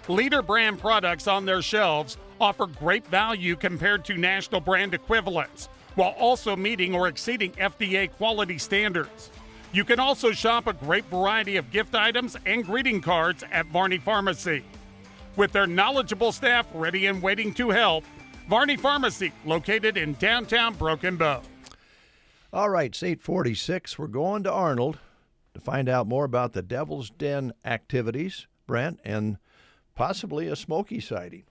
Leader brand products on their shelves offer great value compared to national brand equivalents, while also meeting or exceeding FDA quality standards. You can also shop a great variety of gift items and greeting cards at Varney Pharmacy. With their knowledgeable staff ready and waiting to help, Varney Pharmacy, located in downtown Broken Bow. All right, it's 8:46. We're going to Arnold to find out more about the Devil's Den activities, Brent, and possibly a Smoky sighting.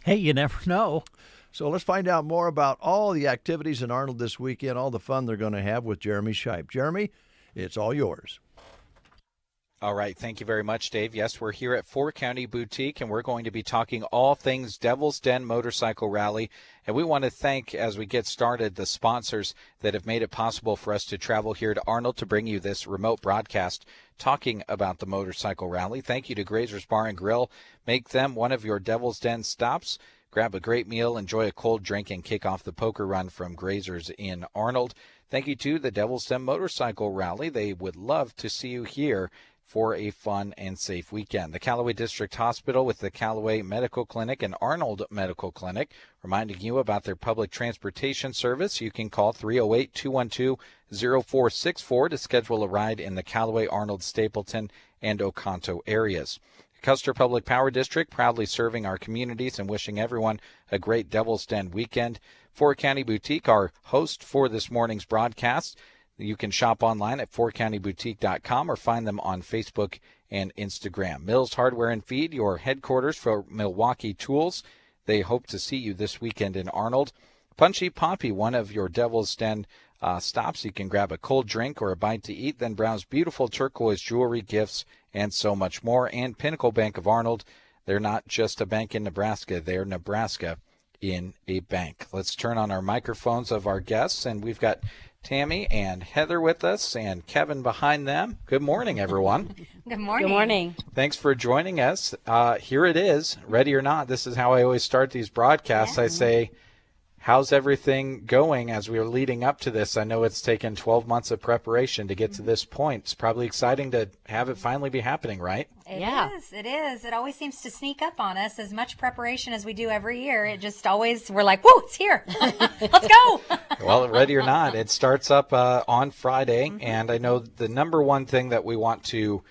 Hey, you never know. So let's find out more about all the activities in Arnold this weekend, all the fun they're going to have with Jeremy Shipe. Jeremy, it's all yours. All right. Thank you very much, Dave. Yes, we're here at Four County Boutique, and we're going to be talking all things Devil's Den Motorcycle Rally. And we want to thank, as we get started, the sponsors that have made it possible for us to travel here to Arnold to bring you this remote broadcast talking about the motorcycle rally. Thank you to Grazer's Bar and Grill. Make them one of your Devil's Den stops. Grab a great meal, enjoy a cold drink, and kick off the poker run from Grazer's in Arnold. Thank you to the Devil's Den Motorcycle Rally. They would love to see you here for a fun and safe weekend. The Callaway District Hospital with the Callaway Medical Clinic and Arnold Medical Clinic, reminding you about their public transportation service. You can call 308-212-0464 to schedule a ride in the Callaway, Arnold, Stapleton, and Oconto areas. Custer Public Power District, proudly serving our communities and wishing everyone a great Devil's Den weekend. Four County Boutique, our host for this morning's broadcast. You can shop online at fourcountyboutique.com or find them on Facebook and Instagram. Mills Hardware and Feed, your headquarters for Milwaukee tools. They hope to see you this weekend in Arnold. Punchy Poppy, one of your Devil's Den stops. You can grab a cold drink or a bite to eat, then browse beautiful turquoise jewelry, gifts, and so much more. And Pinnacle Bank of Arnold, they're not just a bank in Nebraska, they're Nebraska in a bank. Let's turn on our microphones of our guests, and we've got Tammy and Heather with us and Kevin behind them. Good morning, everyone. Good morning. Good morning. Thanks for joining us. Here it is, ready or not. This is how I always start these broadcasts. I say, how's everything going as we are leading up to this? I know it's taken 12 months of preparation to get to this point. It's probably exciting to have it finally be happening, right? It is. It always seems to sneak up on us. As much preparation as we do every year, it just always, we're like, whoa, it's here. Let's go. Well, ready or not, it starts up on Friday. And I know the number one thing that we want to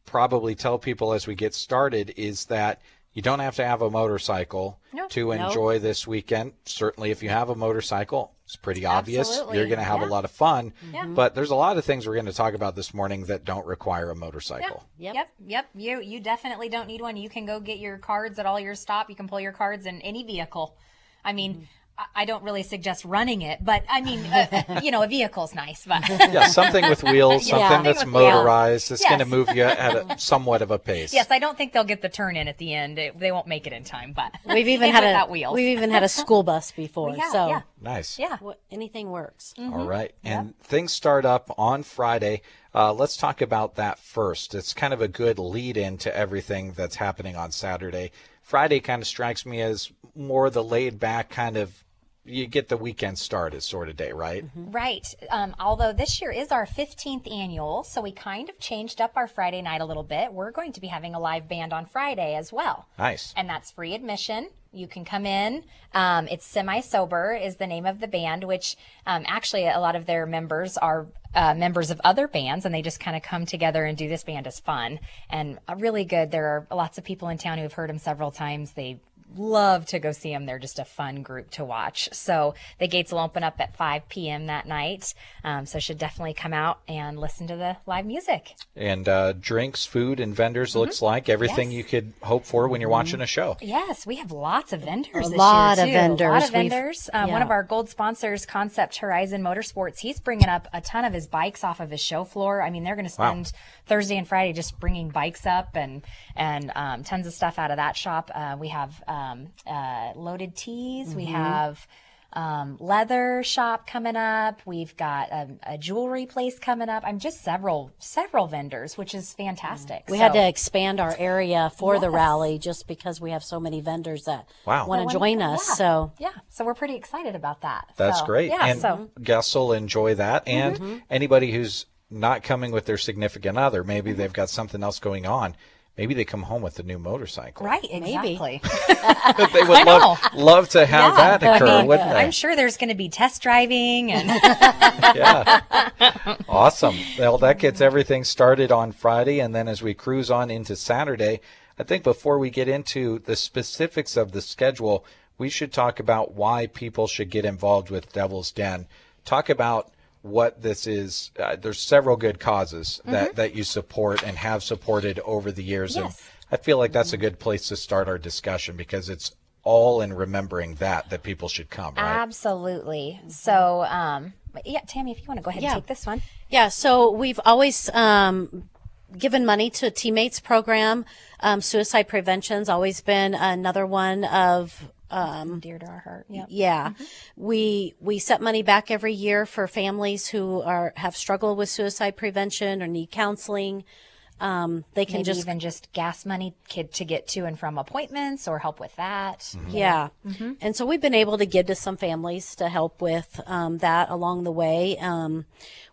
probably tell people as we get started is that you don't have to have a motorcycle to enjoy this weekend. Certainly, if you have a motorcycle, it's pretty obvious. Absolutely. You're going to have a lot of fun. Yeah. But there's a lot of things we're going to talk about this morning that don't require a motorcycle. Yep. You definitely don't need one. You can go get your cards at all your stop. You can pull your cards in any vehicle. I mean, I don't really suggest running it, but I mean, a vehicle's nice. But Yeah, something with wheels, something that's with motorized. wheels. It's going to move you at somewhat of a pace. Yes, I don't think they'll get the turn in at the end. They won't make it in time, but We've even had a school bus before. We have, so yeah. Nice. Yeah. Anything works. All right. And things start up on Friday. Let's talk about that first. It's kind of a good lead into everything that's happening on Saturday. Friday kind of strikes me as more the laid back kind of, you get the weekend started sort of day, right? Right. Although this year is our 15th annual, so we kind of changed up our Friday night a little bit. We're going to be having a live band on Friday as well. Nice. And that's free admission. You can come in. It's Semi-Sober is the name of the band, which actually a lot of their members are members of other bands, and they just kind of come together and do this band as fun. And really good. There are lots of people in town who have heard them several times. They love to go see them. They're just a fun group to watch. So the gates will open up at 5 p.m. that night. So should definitely come out and listen to the live music. And drinks, food, and vendors looks like everything you could hope for when you're watching a show. Yes, we have lots of vendors this year, too. A lot of vendors. One of our gold sponsors, Concept Horizon Motorsports, he's bringing up a ton of his bikes off of his show floor. I mean, they're going to spend Thursday and Friday just bringing bikes up and tons of stuff out of that shop. We have loaded tees. We have leather shop coming up. We've got a jewelry place coming up. I'm just several vendors, which is fantastic. We had to expand our area for the rally just because we have so many vendors that want to join us. So we're pretty excited about that. That's great. Yeah, and guests will enjoy that. And anybody who's not coming with their significant other, maybe they've got something else going on. Maybe they come home with a new motorcycle. Right, exactly. They would love to have that occur, wouldn't they? I'm sure there's going to be test driving. And Awesome. Well, that gets everything started on Friday, and then as we cruise on into Saturday, I think before we get into the specifics of the schedule, we should talk about why people should get involved with Devil's Den. Talk about what this is. There's several good causes that you support and have supported over the years. And I feel like that's a good place to start our discussion because it's all in remembering that people should come, right? Absolutely. So, Tammy, if you want to go ahead and take this one. Yeah, so we've always given money to a teammates program. Suicide prevention's always been another one of dear to our heart. Yep. Yeah. We set money back every year for families who have struggled with suicide prevention or need counseling. They can Maybe even just gas money to get to and from appointments or help with that. Yeah. And so we've been able to give to some families to help with that along the way.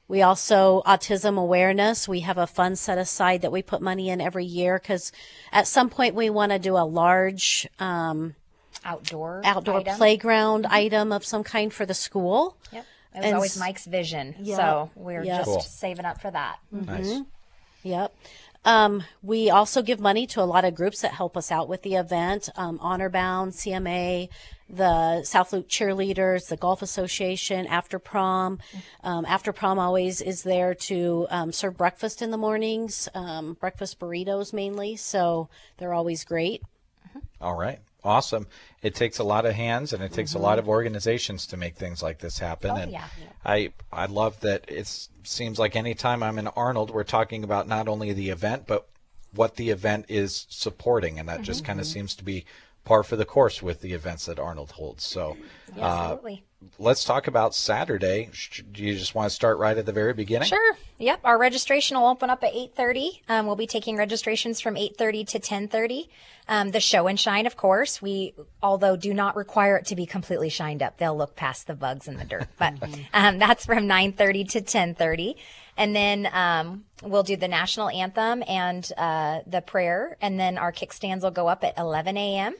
We also, autism awareness, we have a fund set aside that we put money in every year because at some point we want to do a large outdoor item. Playground item of some kind for the school. Yep. It was always Mike's vision. So we're just saving up for that. Nice. Yep. We also give money to a lot of groups that help us out with the event. Honor Bound, CMA, the South Loop Cheerleaders, the Golf Association, After Prom. After Prom always is there to serve breakfast in the mornings, breakfast burritos mainly. So they're always great. All right. Awesome. It takes a lot of hands and it takes a lot of organizations to make things like this happen. I love that it seems like anytime I'm in Arnold, we're talking about not only the event, but what the event is supporting. And that just kind of seems to be par for the course with the events that Arnold holds. So absolutely. Let's talk about Saturday. Do you just want to start right at the very beginning? Sure. Yep. Our registration will open up at 8:30. We'll be taking registrations from 8:30 to 10:30. The show and shine, of course, we, although do not require it to be completely shined up, they'll look past the bugs in the dirt, but that's from 9:30 to 10:30. And then we'll do the national anthem and the prayer, and then our kickstands will go up at 11 a.m.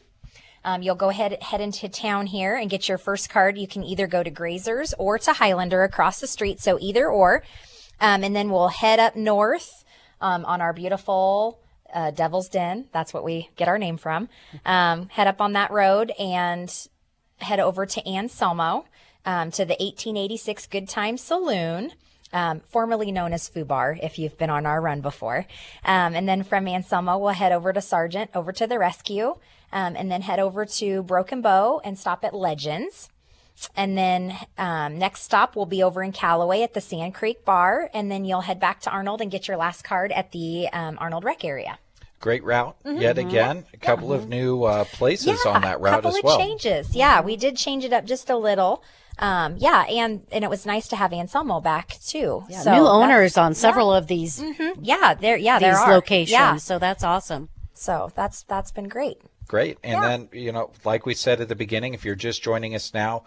You'll go head into town here and get your first card. You can either go to Grazers or to Highlander across the street, so either or. And then we'll head up north on our beautiful Devil's Den. That's what we get our name from. Head up on that road and head over to Anselmo to the 1886 Good Time Saloon. Formerly known as Foo Bar, if you've been on our run before. And then from Anselmo, we'll head over to Sargent, over to the Rescue, and then head over to Broken Bow and stop at Legends. And then next stop will be over in Callaway at the Sand Creek Bar, and then you'll head back to Arnold and get your last card at the Arnold Rec area. Great route yet again. A couple of new places on that route as well. Couple of changes. Yeah, we did change it up just a little. And it was nice to have Anselmo back too. Yeah, so new owners on several of these. There these are locations. Yeah. So that's awesome. So that's been great. Great. And then, like we said at the beginning, if you're just joining us now,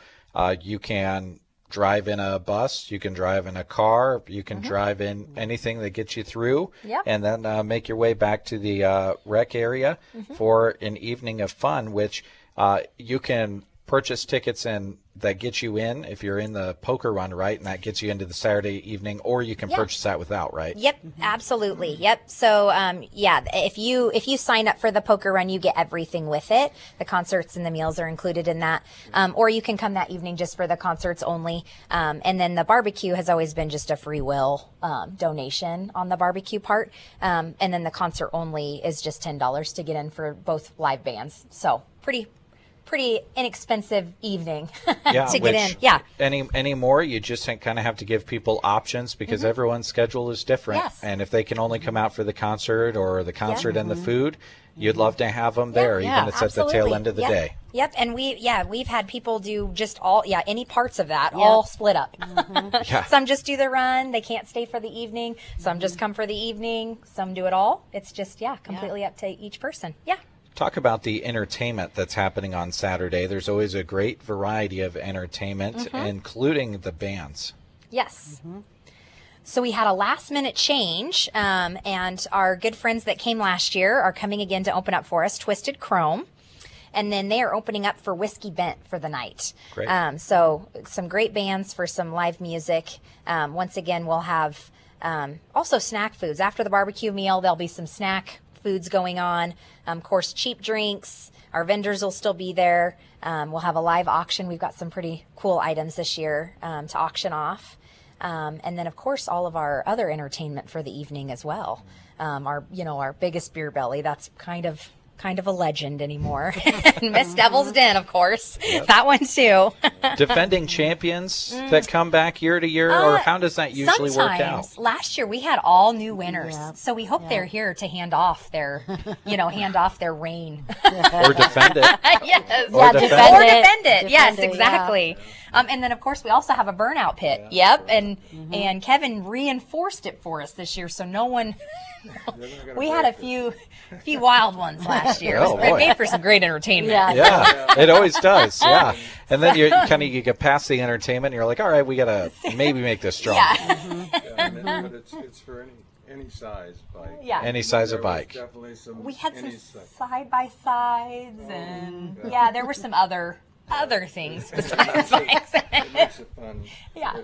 you can drive in a bus, you can drive in a car, you can drive in anything that gets you through, and then make your way back to the rec area for an evening of fun, which you can purchase tickets and that gets you in if you're in the poker run, right? And that gets you into the Saturday evening, or you can purchase that without, right? Yep, absolutely. Yep. So, if you sign up for the poker run, you get everything with it. The concerts and the meals are included in that. Or you can come that evening just for the concerts only. And then the barbecue has always been just a free will donation on the barbecue part. And then the concert only is just $10 to get in for both live bands. So pretty inexpensive evening to get in. Yeah. Anymore, you just kind of have to give people options because everyone's schedule is different. Yes. And if they can only come out for the concert or the concert and the food, you'd love to have them there, even if it's at the tail end of the day. Yep. And we've had people do just any parts of that, all split up. Some just do the run. They can't stay for the evening. Some just come for the evening. Some do it all. It's just, completely up to each person. Yeah. Talk about the entertainment that's happening on Saturday. There's always a great variety of entertainment, including the bands. Yes. So we had a last-minute change, and our good friends that came last year are coming again to open up for us, Twisted Chrome. And then they are opening up for Whiskey Bent for the night. Great. So some great bands for some live music. Once again, we'll have also snack foods. After the barbecue meal, there'll be some snack foods going on. Of course, cheap drinks. Our vendors will still be there. We'll have a live auction. We've got some pretty cool items this year to auction off. And then, of course, all of our other entertainment for the evening as well. Our biggest beer belly. That's kind of kind of a legend anymore. Miss Devil's Den, of course. That one too. Defending champions that come back year to year, or how does that usually work out? Sometimes. Last year we had all new winners, so we hope they're here to hand off their reign. Or defend it. Yes. Or defend it. Yes, exactly. And then of course we also have a burnout pit. Yep. And Kevin reinforced it for us this year, so no one. We had a few wild ones last year. Oh, It boy. made for some great entertainment. Yeah, it always does. Yeah, and then you get past the entertainment, and you're like, all right, we gotta maybe make this strong. But it's for any size bike. Yeah. Any size of bike. Definitely some. We had some side by sides, and there were some other things besides bikes. It makes it fun. Yeah,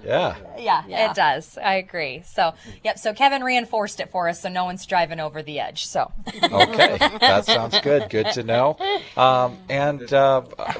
it does. I agree. So, so Kevin reinforced it for us, so no one's driving over the edge. So. Okay, that sounds good. Good to know. And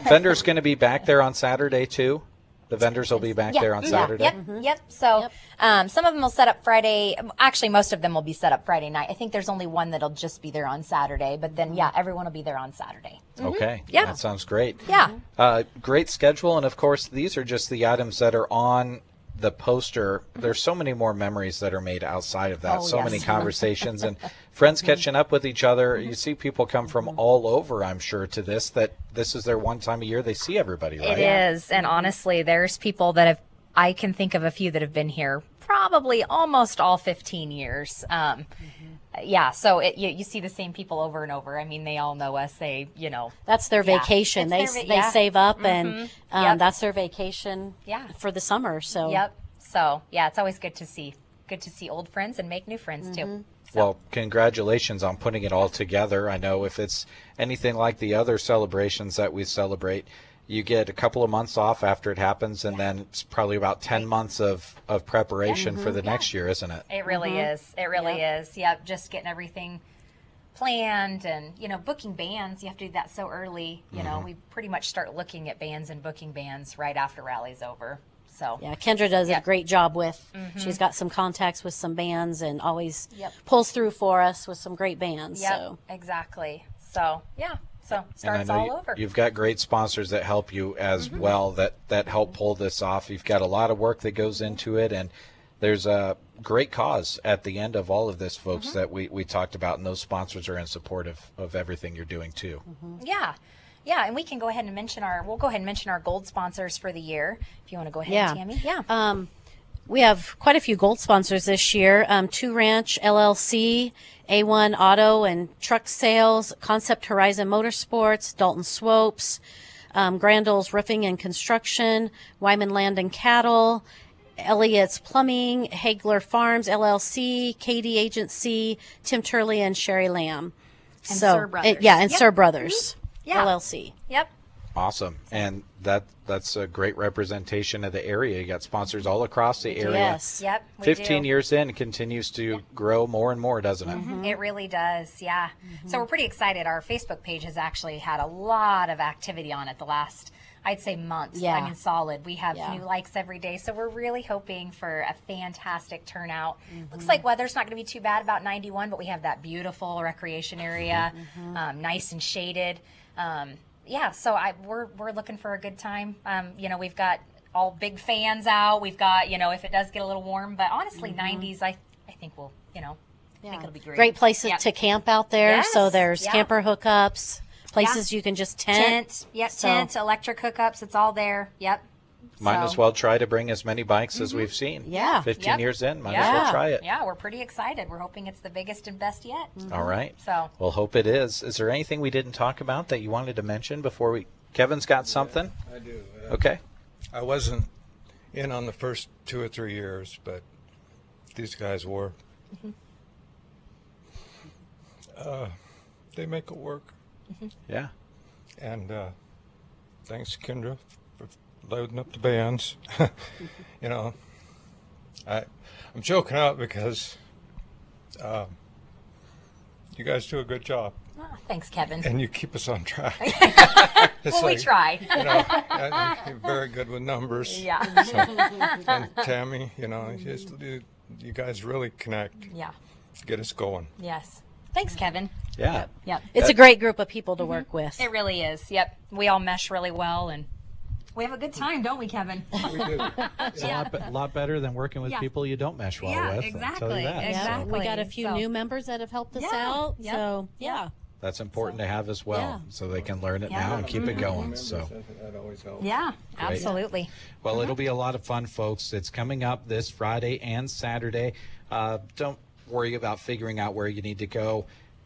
vendors going to be back there on Saturday too. The vendors will be back there on Saturday. Yep. So some of them will set up Friday. Actually, most of them will be set up Friday night. I think there's only one that'll just be there on Saturday. But then, everyone will be there on Saturday. Okay. Yeah. That sounds great. Yeah. Great schedule. And of course, these are just the items that are on the poster. There's so many more memories that are made outside of that. Many conversations and friends catching up with each other. You see people come from all over, I'm sure, to this, that this is their one time a year they see everybody, right? It is. And honestly, there's people that I can think of a few that have been here probably almost all 15 years. So you see the same people over and over. I mean, they all know us. That's their vacation. They save up, and that's their vacation. For the summer. So So it's always good to see old friends and make new friends too. Well, congratulations on putting it all together. I know if it's anything like the other celebrations that we celebrate, you get a couple of months off after it happens, and then it's probably about 10 months of preparation for the next year, isn't it? It really is. It really is. Yep, just getting everything planned and, booking bands. You have to do that so early. We pretty much start looking at bands and booking bands right after rally's over. So Kendra does a great job with. She's got some contacts with some bands and always pulls through for us with some great bands. Yep, exactly. So So starts all over. You've got great sponsors that help you as well, that help pull this off. You've got a lot of work that goes into it, and there's a great cause at the end of all of this, folks, that we talked about, and those sponsors are in support of everything you're doing too. Yeah, and we can go ahead and mention our gold sponsors for the year, if you want to go ahead, Tammy. Yeah. We have quite a few gold sponsors this year. Two Ranch LLC, A1 Auto and Truck Sales, Concept Horizon Motorsports, Dalton Swopes, Grandel's Roofing and Construction, Wyman Land and Cattle, Elliott's Plumbing, Hagler Farms LLC, Katie Agency, Tim Turley, and Sherry Lamb. And Sir Brothers. Sir Brothers LLC. Yep. Awesome. And that's a great representation of the area. You got sponsors all across the area. Yes. Yep. 15 years in, it continues to grow more and more, doesn't it? It really does. Yeah. So we're pretty excited. Our Facebook page has actually had a lot of activity on it the last, I'd say, months. Yeah. I mean, solid. We have new likes every day. So we're really hoping for a fantastic turnout. Looks like weather's not going to be too bad, about 91, but we have that beautiful recreation area, nice and shaded. So we're looking for a good time. We've got all big fans out. We've got, if it does get a little warm, but honestly, 90s, I think we'll, I think it'll be great. Great places to camp out there. Yes. So there's camper hookups, places you can just tent. Tent, electric hookups. It's all there. Yep. Might as well try to bring as many bikes as we've seen. Yeah. 15 years in, might as well try it. Yeah, we're pretty excited. We're hoping it's the biggest and best yet. All right. So we'll hope it is. Is there anything we didn't talk about that you wanted to mention before we... Kevin's got something? I do. Okay. I wasn't in on the first 2 or 3 years, but these guys were. They make it work. Yeah. And thanks, Kendra, for loading up the bands. I'm joking out because you guys do a good job. Oh, thanks, Kevin. And you keep us on track. We try. You're very good with numbers. Yeah. So, and Tammy, you guys really connect. Yeah. Get us going. Yes. Thanks, Kevin. Yeah. Yep. It's a great group of people to work with. It really is. Yep. We all mesh really well, and we have a good time, don't we, Kevin? We do. It's a lot better than working with people you don't mesh well with. Exactly. I'll tell you that. Exactly. We got a few new members that have helped us out. Yep. So, yeah. That's important to have as well, so they can learn it now and keep it going. So, yeah, Great. absolutely. Well, it'll be a lot of fun, folks. It's coming up this Friday and Saturday. Don't worry about figuring out where you need to go.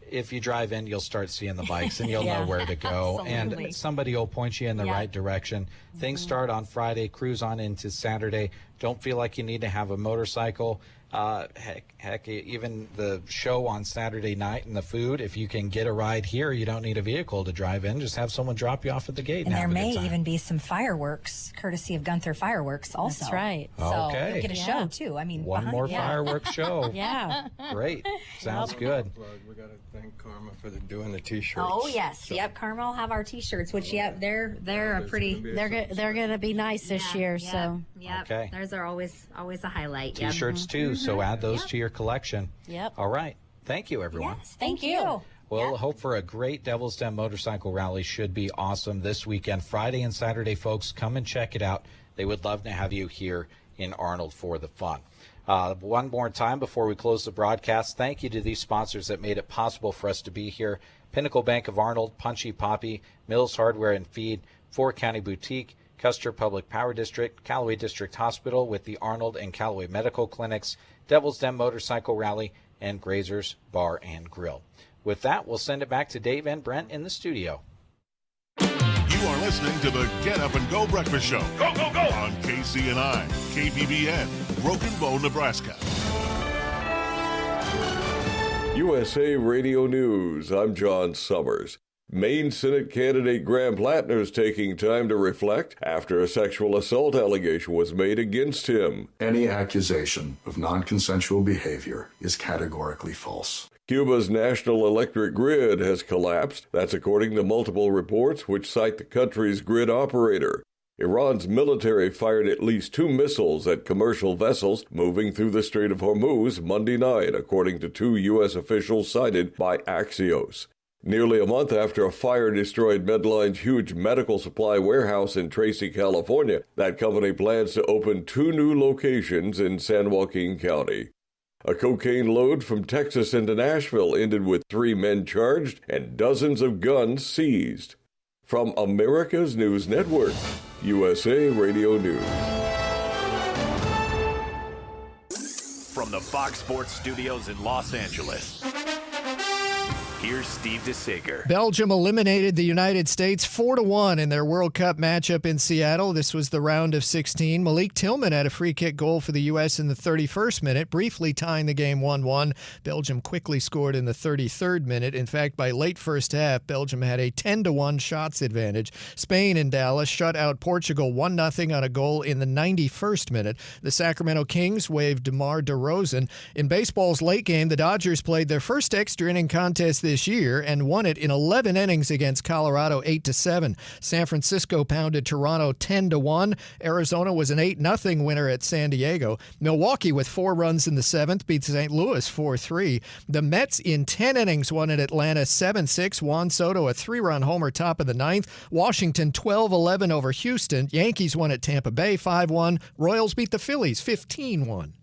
If you drive in, you'll start seeing the bikes and you'll know where to go. Absolutely. And somebody will point you in the right direction. Things start on Friday, cruise on into Saturday. Don't feel like you need to have a motorcycle. Heck, even the show on Saturday night and the food, if you can get a ride here, you don't need a vehicle to drive in. Just have someone drop you off at the gate. And there have a may good time. even be some fireworks, courtesy of Gunther Fireworks also. That's right. So Okay. you'll get a show, too. I mean, One more fireworks show. Yeah. Great. Sounds good. We got to thank Karma for doing the T-shirts. Oh, yes. Yep, Carmel will have our T-shirts, which, they're a pretty... They're going to be nice this year, so. Yep. Okay. Those are always a highlight. Yep. T-shirts too, so add those to your collection. Yep. All right. Thank you, everyone. Yes, thank you. Well, hope for a great Devil's Den motorcycle rally. Should be awesome this weekend. Friday and Saturday, folks, come and check it out. They would love to have you here in Arnold for the fun. One more time before we close the broadcast, thank you to these sponsors that made it possible for us to be here. Pinnacle Bank of Arnold, Punchy Poppy, Mills Hardware and Feed, Four County Boutique, Custer Public Power District, Callaway District Hospital with the Arnold and Callaway Medical Clinics, Devil's Den Motorcycle Rally, and Grazer's Bar and Grill. With that, we'll send it back to Dave and Brent in the studio. You are listening to the Get Up and Go Breakfast Show. Go, go, go! On KCNI, KBBN, Broken Bow, Nebraska. USA Radio News, I'm John Summers. Maine Senate candidate Graham Plattner is taking time to reflect after a sexual assault allegation was made against him. Any accusation of non-consensual behavior is categorically false. Cuba's national electric grid has collapsed. That's according to multiple reports which cite the country's grid operator. Iran's military fired at least 2 missiles at commercial vessels moving through the Strait of Hormuz Monday night, according to 2 U.S. officials cited by Axios. Nearly a month after a fire destroyed Medline's huge medical supply warehouse in Tracy, California, that company plans to open 2 new locations in San Joaquin County. A cocaine load from Texas into Nashville ended with 3 men charged and dozens of guns seized. From America's News Network, USA Radio News. From the Fox Sports Studios in Los Angeles, here's Steve DeSager. Belgium eliminated the United States 4-1 in their World Cup matchup in Seattle. This was the round of 16. Malik Tillman had a free kick goal for the U.S. in the 31st minute, briefly tying the game 1-1. Belgium quickly scored in the 33rd minute. In fact, by late first half, Belgium had a 10-1 shots advantage. Spain in Dallas shut out Portugal 1-0 on a goal in the 91st minute. The Sacramento Kings waived DeMar DeRozan. In baseball's late game, the Dodgers played their first extra inning contest this year and won it in 11 innings against Colorado 8-7. San Francisco pounded Toronto 10-1. Arizona was an 8-0 winner at San Diego. Milwaukee with 4 runs in the 7th beat St. Louis 4-3. The Mets in 10 innings won at Atlanta 7-6. Juan Soto a 3-run homer top of the 9th. Washington 12-11 over Houston. Yankees won at Tampa Bay 5-1. Royals beat the Phillies 15-1.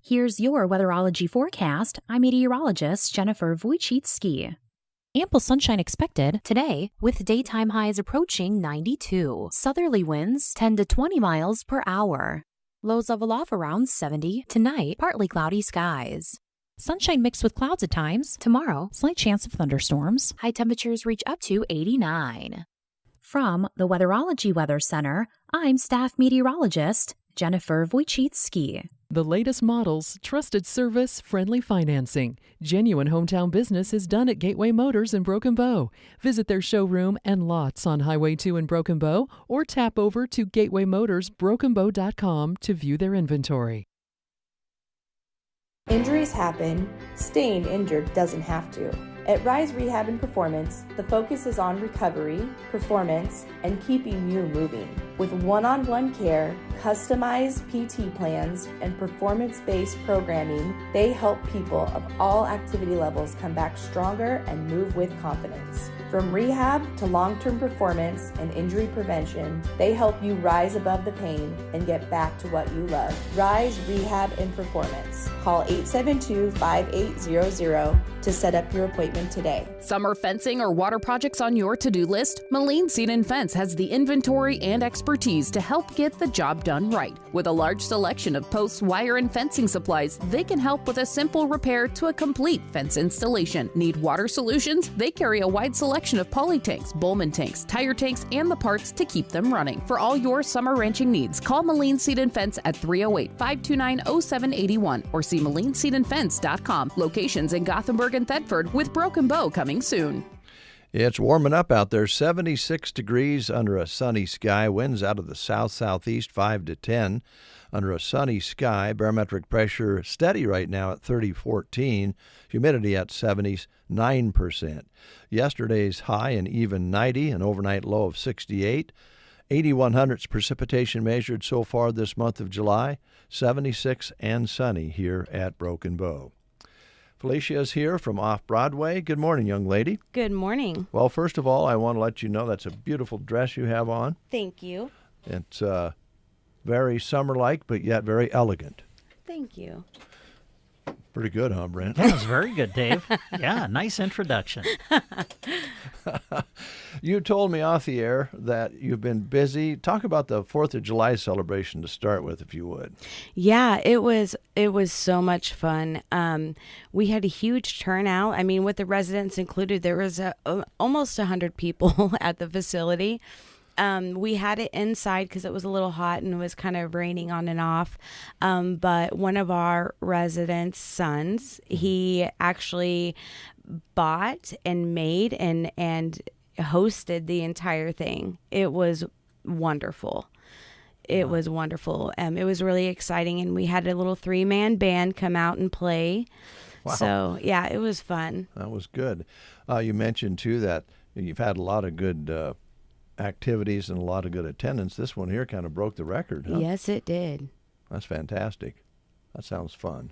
Here's your weatherology forecast. I'm meteorologist Jennifer Wojcicki. Ample sunshine expected today with daytime highs approaching 92. Southerly winds 10 to 20 miles per hour. Lows level off around 70. Tonight, partly cloudy skies. Sunshine mixed with clouds at times. Tomorrow, slight chance of thunderstorms. High temperatures reach up to 89. From the Weatherology Weather Center, I'm staff meteorologist Jennifer Wojcicki. The latest models, trusted service, friendly financing. Genuine hometown business is done at Gateway Motors in Broken Bow. Visit their showroom and lots on Highway 2 in Broken Bow or tap over to gatewaymotorsbrokenbow.com to view their inventory. Injuries happen. Staying injured doesn't have to. At Rise Rehab and Performance, the focus is on recovery, performance, and keeping you moving. With one-on-one care, customized PT plans, and performance-based programming, they help people of all activity levels come back stronger and move with confidence. From rehab to long-term performance and injury prevention, they help you rise above the pain and get back to what you love. Rise, Rehab, and Performance. Call 872-5800 to set up your appointment today. Summer fencing or water projects on your to-do list? Moline Seed and Fence has the inventory and expertise to help get the job done right. With a large selection of posts, wire, and fencing supplies, they can help with a simple repair to a complete fence installation. Need water solutions? They carry a wide selection of poly tanks, Bowman tanks, tire tanks, and the parts to keep them running. For all your summer ranching needs, call Moline Seed and Fence at 308-529-0781 or see MolineSeedandFence.com. Locations in Gothenburg and Thetford, with Broken Bow coming soon. It's warming up out there, 76 degrees under a sunny sky, winds out of the south-southeast 5 to 10 under a sunny sky, barometric pressure steady right now at 30.14, humidity at 79%. Yesterday's high an even 90, an overnight low of 68. 8100ths precipitation measured so far this month of July, 76 and sunny here at Broken Bow. Felicia is here from Off-Broadway. Good morning, young lady. Good morning. Well, first of all, I want to let you know that's a beautiful dress you have on. Thank you. It's very summer-like, but yet very elegant. Thank you. Pretty good, huh, Brent? That was very good, Dave. Yeah, nice introduction. You told me off the air that you've been busy. Talk about the 4th of July celebration to start with, if you would. Yeah, it was so much fun. We had a huge turnout. I mean, with the residents included, there was almost 100 people at the facility. We had it inside because it was a little hot and it was kind of raining on and off. But one of our residents' sons, he actually bought and made and hosted the entire thing. It was wonderful. It was wonderful. It was really exciting, and we had a little 3-man band come out and play. Wow. So, yeah, it was fun. That was good. You mentioned, too, that you've had a lot of good activities and a lot of good attendance. This one here kind of broke the record, huh? Yes, it did. That's fantastic. That sounds fun.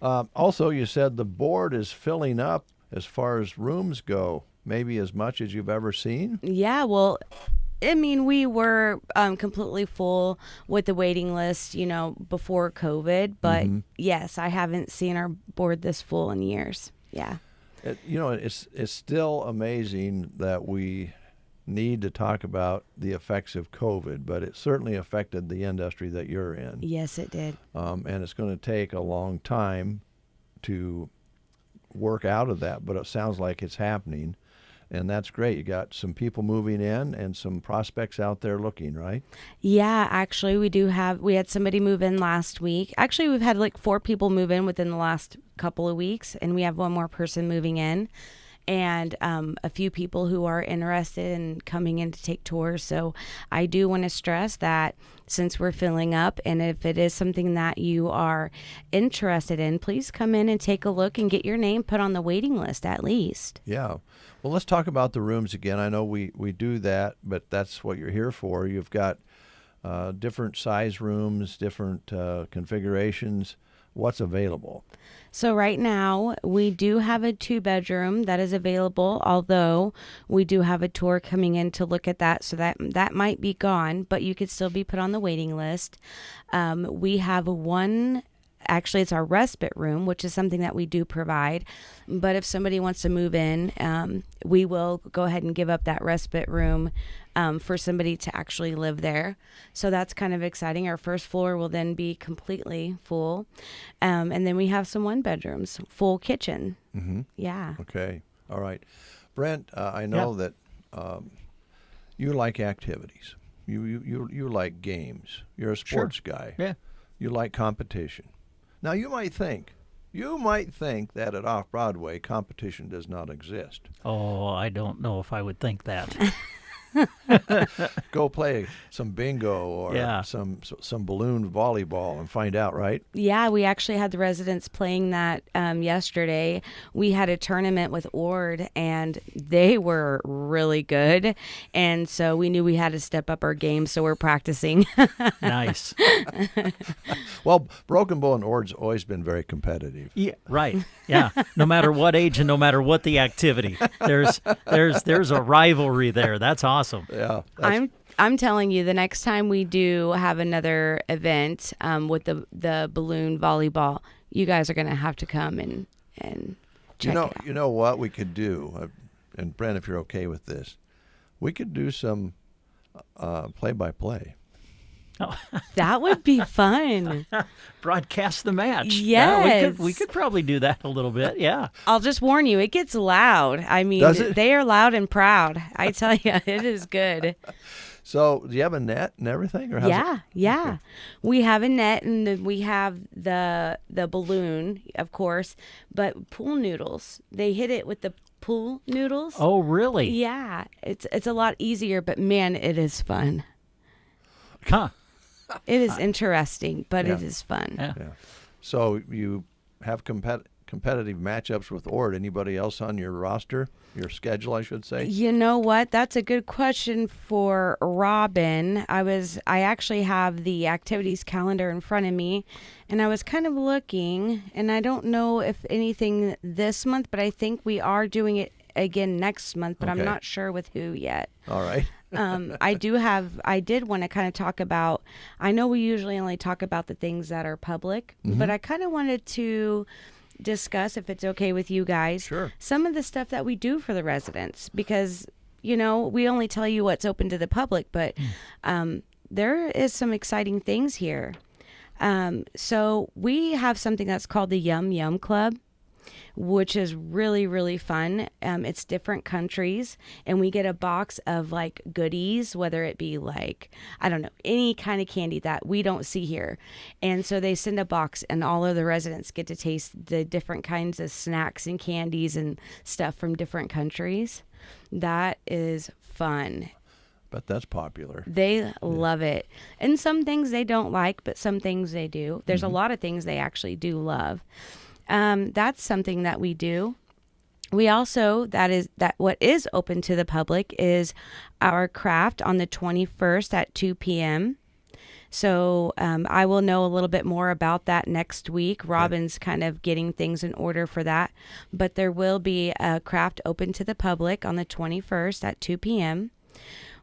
Also, you said the board is filling up as far as rooms go, maybe as much as you've ever seen? Yeah, well, I mean, we were completely full with the waiting list, before COVID. But yes, I haven't seen our board this full in years. Yeah. It's still amazing that we need to talk about the effects of COVID, but it certainly affected the industry that you're in. Yes, it did. And it's going to take a long time to work out of that, but it sounds like it's happening, and that's great. You got some people moving in and some prospects out there looking, right? Yeah, actually, we had somebody move in last week. Actually, we've had like 4 people move in within the last couple of weeks, and we have one more person moving in. And a few people who are interested in coming in to take tours. So I do want to stress that since we're filling up, and if it is something that you are interested in, please come in and take a look and get your name put on the waiting list at least. Yeah. Well, let's talk about the rooms again. I know we do that, but that's what you're here for. You've got different size rooms, different configurations. What's available? So right now we do have a 2-bedroom that is available, although we do have a tour coming in to look at that, so that might be gone, but you could still be put on the waiting list. We have one. Actually, it's our respite room, which is something that we do provide. But if somebody wants to move in, we will go ahead and give up that respite room for somebody to actually live there. So that's kind of exciting. Our first floor will then be completely full. And then we have some 1-bedrooms, full kitchen. Mm-hmm. Yeah. Okay. All right. Brent, I know that you like activities. You like games. You're a sports guy. Yeah. You like competition. Now, you might think that at Off-Broadway, competition does not exist. Oh, I don't know if I would think that. Go play some bingo or some balloon volleyball and find out, right? Yeah, we actually had the residents playing that yesterday. We had a tournament with Ord, and they were really good. And so we knew we had to step up our game, so we're practicing. Nice. Well, Broken Bow and Ord's always been very competitive. Yeah, right. Yeah, no matter what age and no matter what the activity, there's a rivalry there. That's awesome. Yeah, I'm telling you, the next time we do have another event with the balloon volleyball, you guys are going to have to come and check it out. You know what we could do, and Brent, if you're okay with this, we could do some play-by-play. Oh. That would be fun. Broadcast the match. Yes. Yeah, we could probably do that a little bit. Yeah. I'll just warn you, it gets loud. I mean, they are loud and proud. I tell you, it is good. So, do you have a net and everything? Or Yeah. Okay. We have a net, and we have the balloon, of course, but pool noodles. They hit it with the pool noodles. Oh, really? Yeah. It's a lot easier, but man, it is fun. Huh. It is interesting, but it is fun. Yeah. So you have competitive matchups with Ord. Anybody else on your roster, your schedule, I should say? You know what? That's a good question for Robin. I actually have the activities calendar in front of me, and I was kind of looking, and I don't know if anything this month, but I think we are doing it again next month, but I'm not sure with who yet. All right. I did want to kind of talk about, I know we usually only talk about the things that are public, but I kind of wanted to discuss, if it's okay with you guys, some of the stuff that we do for the residents, because, we only tell you what's open to the public, but there is some exciting things here. So we have something that's called the Yum Yum Club, which is really, really fun. It's different countries, and we get a box of like goodies, whether it be like, I don't know, any kind of candy that we don't see here. And so they send a box, and all of the residents get to taste the different kinds of snacks and candies and stuff from different countries. That is fun. But that's popular. They love it. And some things they don't like, but some things they do. There's a lot of things they actually do love. That's something that we do. We also, what is open to the public is our craft on the 21st at 2 p.m. So I will know a little bit more about that next week. Robin's kind of getting things in order for that. But there will be a craft open to the public on the 21st at 2 p.m.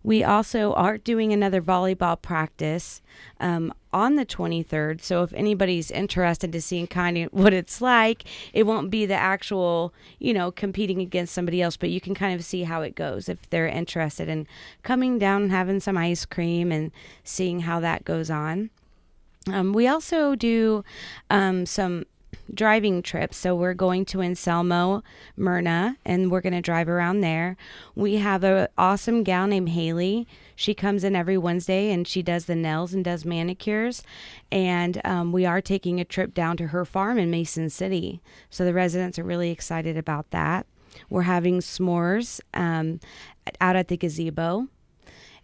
We also are doing another volleyball practice on the 23rd. So if anybody's interested to seeing kind of what it's like, it won't be the actual, competing against somebody else, but you can kind of see how it goes if they're interested in coming down and having some ice cream and seeing how that goes on. We also do some driving trips. So we're going to Anselmo, Myrna, and we're going to drive around there. We have an awesome gal named Haley. She comes in every Wednesday, and she does the nails and does manicures. And we are taking a trip down to her farm in Mason City. So the residents are really excited about that. We're having s'mores out at the gazebo.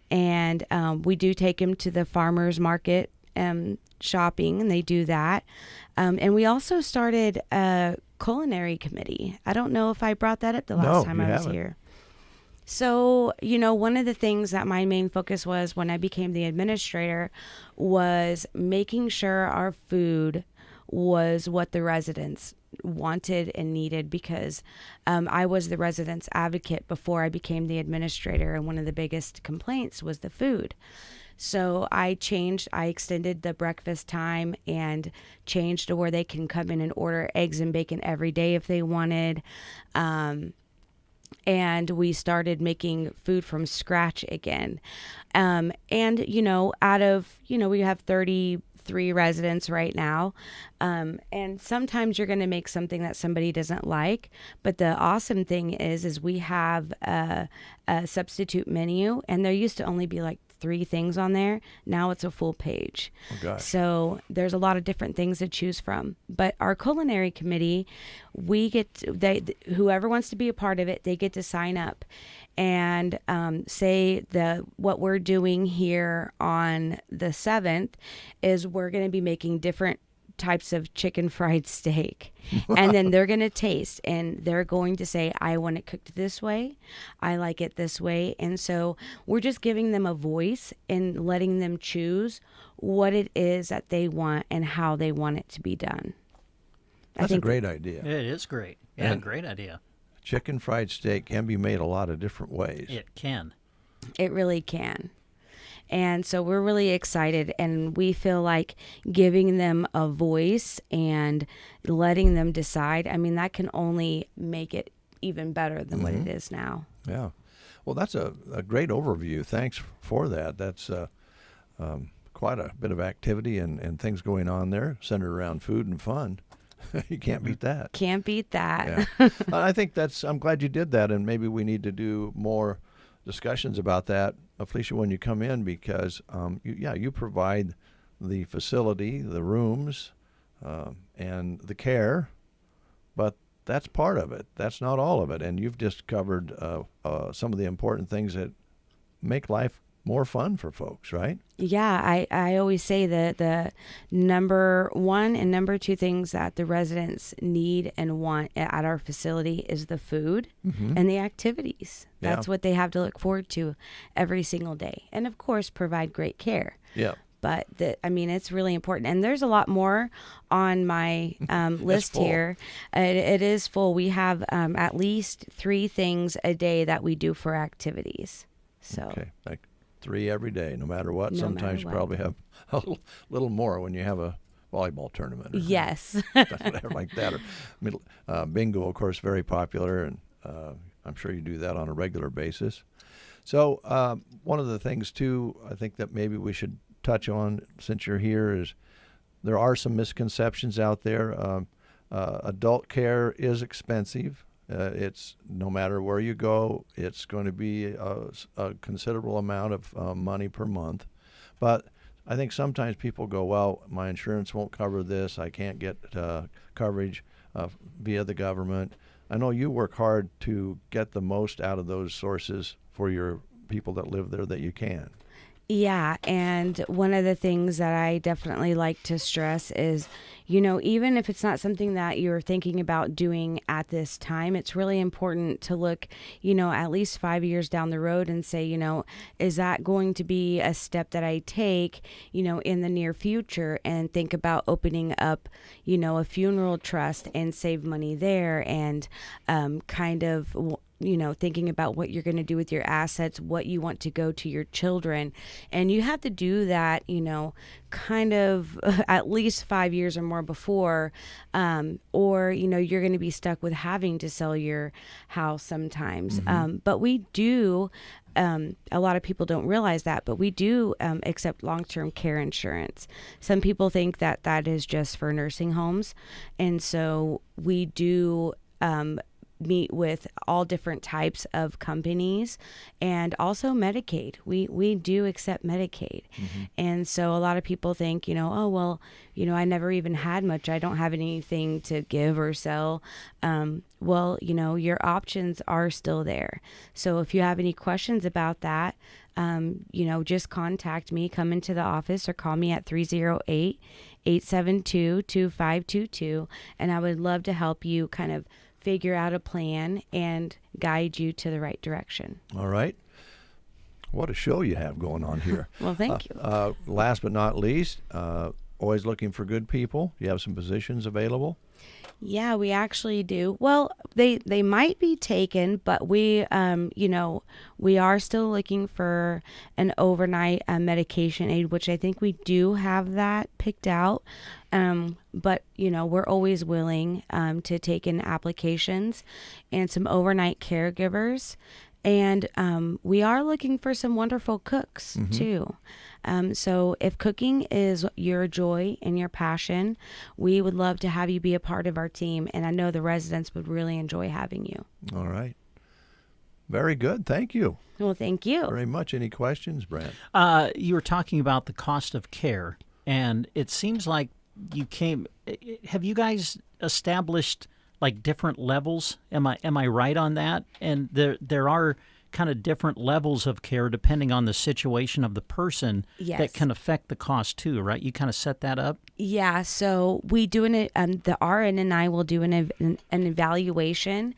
And we do take them to the farmer's market shopping, and they do that. And we also started a culinary committee. I don't know if I brought that up the last time I was here. So, one of the things that my main focus was when I became the administrator was making sure our food was what the residents wanted and needed, because I was the residents' advocate before I became the administrator, and one of the biggest complaints was the food. So I extended the breakfast time and changed to where they can come in and order eggs and bacon every day if they wanted. And we started making food from scratch again. And, out of, we have 33 residents right now. And sometimes you're going to make something that somebody doesn't like. But the awesome thing is we have a substitute menu, and there used to only be like 3 things on there. Now it's a full page. Oh, gosh. So there's a lot of different things to choose from. But our culinary committee, whoever wants to be a part of it, they get to sign up and say what we're doing here on the 7th is we're going to be making different types of chicken fried steak, and then they're going to taste and they're going to say, I want it cooked this way, I like it this way. And so we're just giving them a voice and letting them choose what it is that they want and how they want it to be done. That's a great idea. It is great. Yeah, great idea. Chicken fried steak can be made a lot of different ways. It can. It really can. And so we're really excited, and we feel like giving them a voice and letting them decide, I mean, that can only make it even better than what it is now. Yeah. Well, that's a great overview. Thanks for that. That's quite a bit of activity and things going on there centered around food and fun. You can't beat that. Can't beat that. Yeah. I think I'm glad you did that, and maybe we need to do more discussions about that, Felicia, when you come in, because you provide the facility, the rooms, and the care, but that's part of it. That's not all of it, and you've just covered some of the important things that make life more fun for folks, right? Yeah, I always say that the number 1 and number 2 things that the residents need and want at our facility is the food and the activities. That's what they have to look forward to every single day. And of course, provide great care. Yeah. But it's really important. And there's a lot more on my list here. It is full. We have at least 3 things a day that we do for activities. So. Okay. Like 3 every day, no matter what. Sometimes you probably have a little more when you have a volleyball tournament. Yes. Whatever like that. Or bingo, of course, very popular, and I'm sure you do that on a regular basis. So one of the things, too, I think that maybe we should touch on since you're here is there are some misconceptions out there. Adult care is expensive. It's no matter where you go, it's going to be a considerable amount of money per month. But I think sometimes people go, well, my insurance won't cover this. I can't get coverage via the government. I know you work hard to get the most out of those sources for your people that live there that you can. Yeah, and one of the things that I definitely like to stress is, even if it's not something that you're thinking about doing at this time, it's really important to look, at least 5 years down the road and say, is that going to be a step that I take, in the near future, and think about opening up, a funeral trust and save money there, and kind of thinking about what you're going to do with your assets, what you want to go to your children. And you have to do that, kind of at least 5 years or more before, or, you're going to be stuck with having to sell your house sometimes. But we do, a lot of people don't realize that, but we do accept long-term care insurance. Some people think that that is just for nursing homes. And so we do meet with all different types of companies, and also Medicaid. We do accept Medicaid. And so a lot of people think, oh, well, I never even had much. I don't have anything to give or sell. Well, your options are still there. So if you have any questions about that, just contact me, come into the office, or call me at 308-872-2522. And I would love to help you kind of figure out a plan and guide you to the right direction. All right. What a show you have going on here. Well, thank you. Last but not least, always looking for good people. You have some positions available? Yeah, we actually do. Well, they might be taken, but we are still looking for an overnight medication aid, which I think we do have that picked out. But we're always willing to take in applications and some overnight caregivers. And we are looking for some wonderful cooks too. So if cooking is your joy and your passion, we would love to have you be a part of our team. And I know the residents would really enjoy having you. All right. Very good. Thank you. Well, thank you Very much. Any questions, Brent? You were talking about the cost of care, and it seems like have you guys established like different levels? Am I right on that? And there are kind of different levels of care depending on the situation of the person that can affect the cost too, right? You kind of set that up? Yeah, so we do the RN and I will do an evaluation,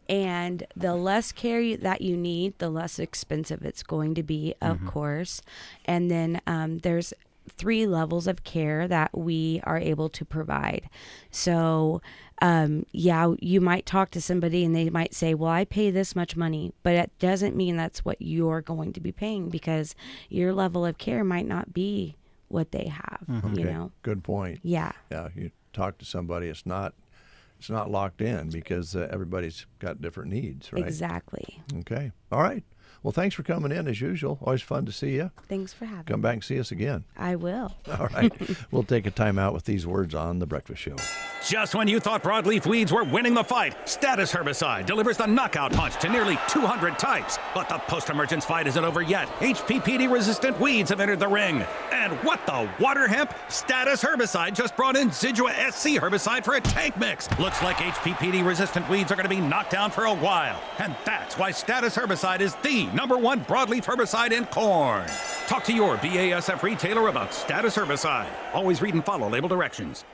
and the less care that you need, the less expensive it's going to be, of course. And then there's 3 levels of care that we are able to provide. So you might talk to somebody and they might say, well, I pay this much money, but it doesn't mean that's what you're going to be paying, because your level of care might not be what they have, you know? Good point. Yeah. Yeah, you talk to somebody, it's not locked in, because everybody's got different needs, right? Exactly. Okay. All right. Well, thanks for coming in as usual. Always fun to see you. Thanks for having me. Come back and see us again. I will. All right. We'll take a time out with these words on The Breakfast Show. Just when you thought broadleaf weeds were winning the fight, Status Herbicide delivers the knockout punch to nearly 200 types. But the post-emergence fight isn't over yet. HPPD-resistant weeds have entered the ring. And what the water hemp? Status Herbicide just brought in Zidua SC herbicide for a tank mix. Looks like HPPD-resistant weeds are going to be knocked down for a while. And that's why Status Herbicide is the #1 broadleaf herbicide in corn. Talk to your BASF retailer about Status Herbicide. Always read and follow label directions.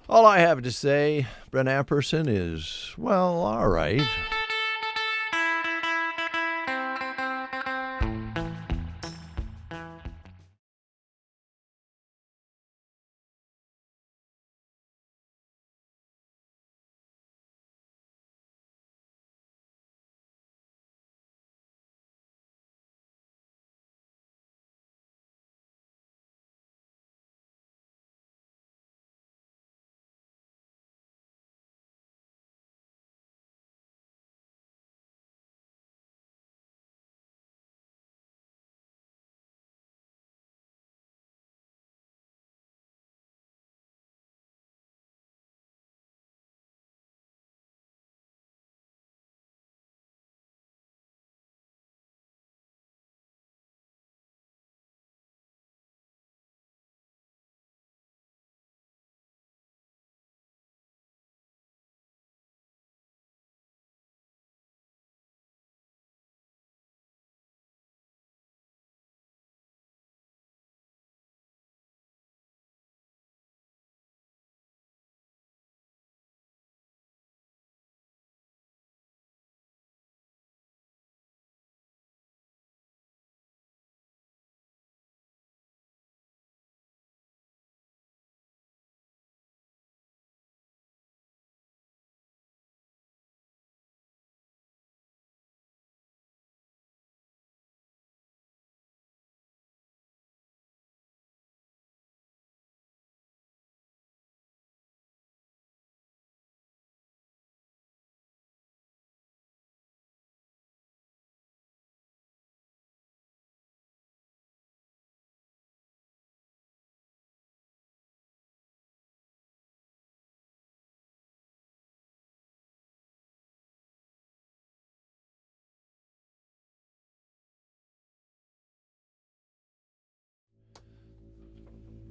All I have to say, Brent Amperson, is, well, all right.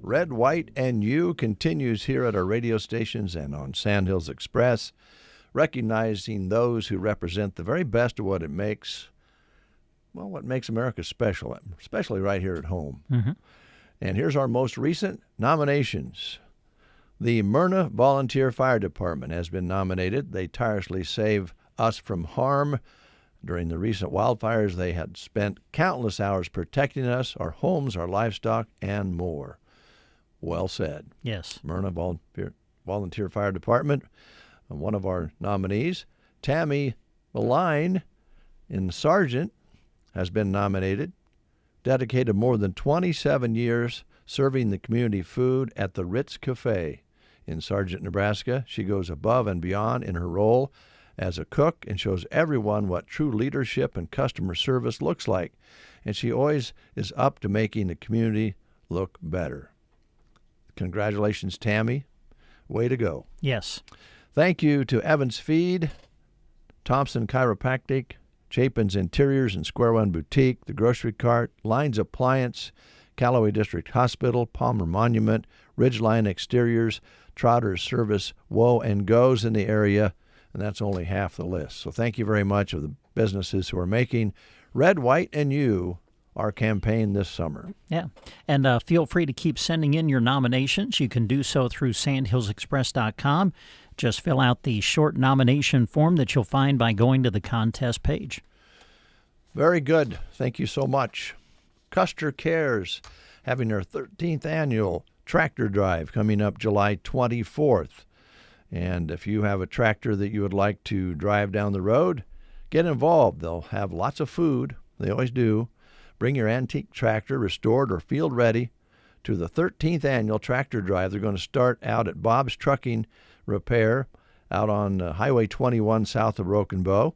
Red, White, and You continues here at our radio stations and on Sandhills Express, recognizing those who represent the very best of what makes America special, especially right here at home. And here's our most recent nominations. The Myrna Volunteer Fire Department has been nominated. They tirelessly save us from harm. During the recent wildfires, they had spent countless hours protecting us, our homes, our livestock, and more. Well said. Yes. Myrna Volunteer Fire Department, one of our nominees. Tammy Maline in Sargent has been nominated. Dedicated more than 27 years serving the community food at the Ritz Cafe in Sargent, Nebraska. She goes above and beyond in her role as a cook and shows everyone what true leadership and customer service looks like. And she always is up to making the community look better. Congratulations, Tammy. Way to go. Yes. Thank you to Evans Feed, Thompson Chiropractic, Chapin's Interiors and Square One Boutique, The Grocery Cart, Lines Appliance, Callaway District Hospital, Palmer Monument, Ridgeline Exteriors, Trotter's Service, Woe and Goes in the area, and that's only half the list. So thank you very much of the businesses who are making Red, White, and You our campaign this summer. Yeah, and feel free to keep sending in your nominations. You can do so through sandhillsexpress.com. Just fill out the short nomination form that you'll find by going to the contest page. Very good. Thank you so much. Custer Cares having their 13th annual tractor drive coming up July 24th. And if you have a tractor that you would like to drive down the road, get involved. They'll have lots of food. They always do. Bring your antique tractor, restored or field ready, to the 13th annual tractor drive. They're going to start out at Bob's Trucking Repair out on Highway 21 south of Broken Bow.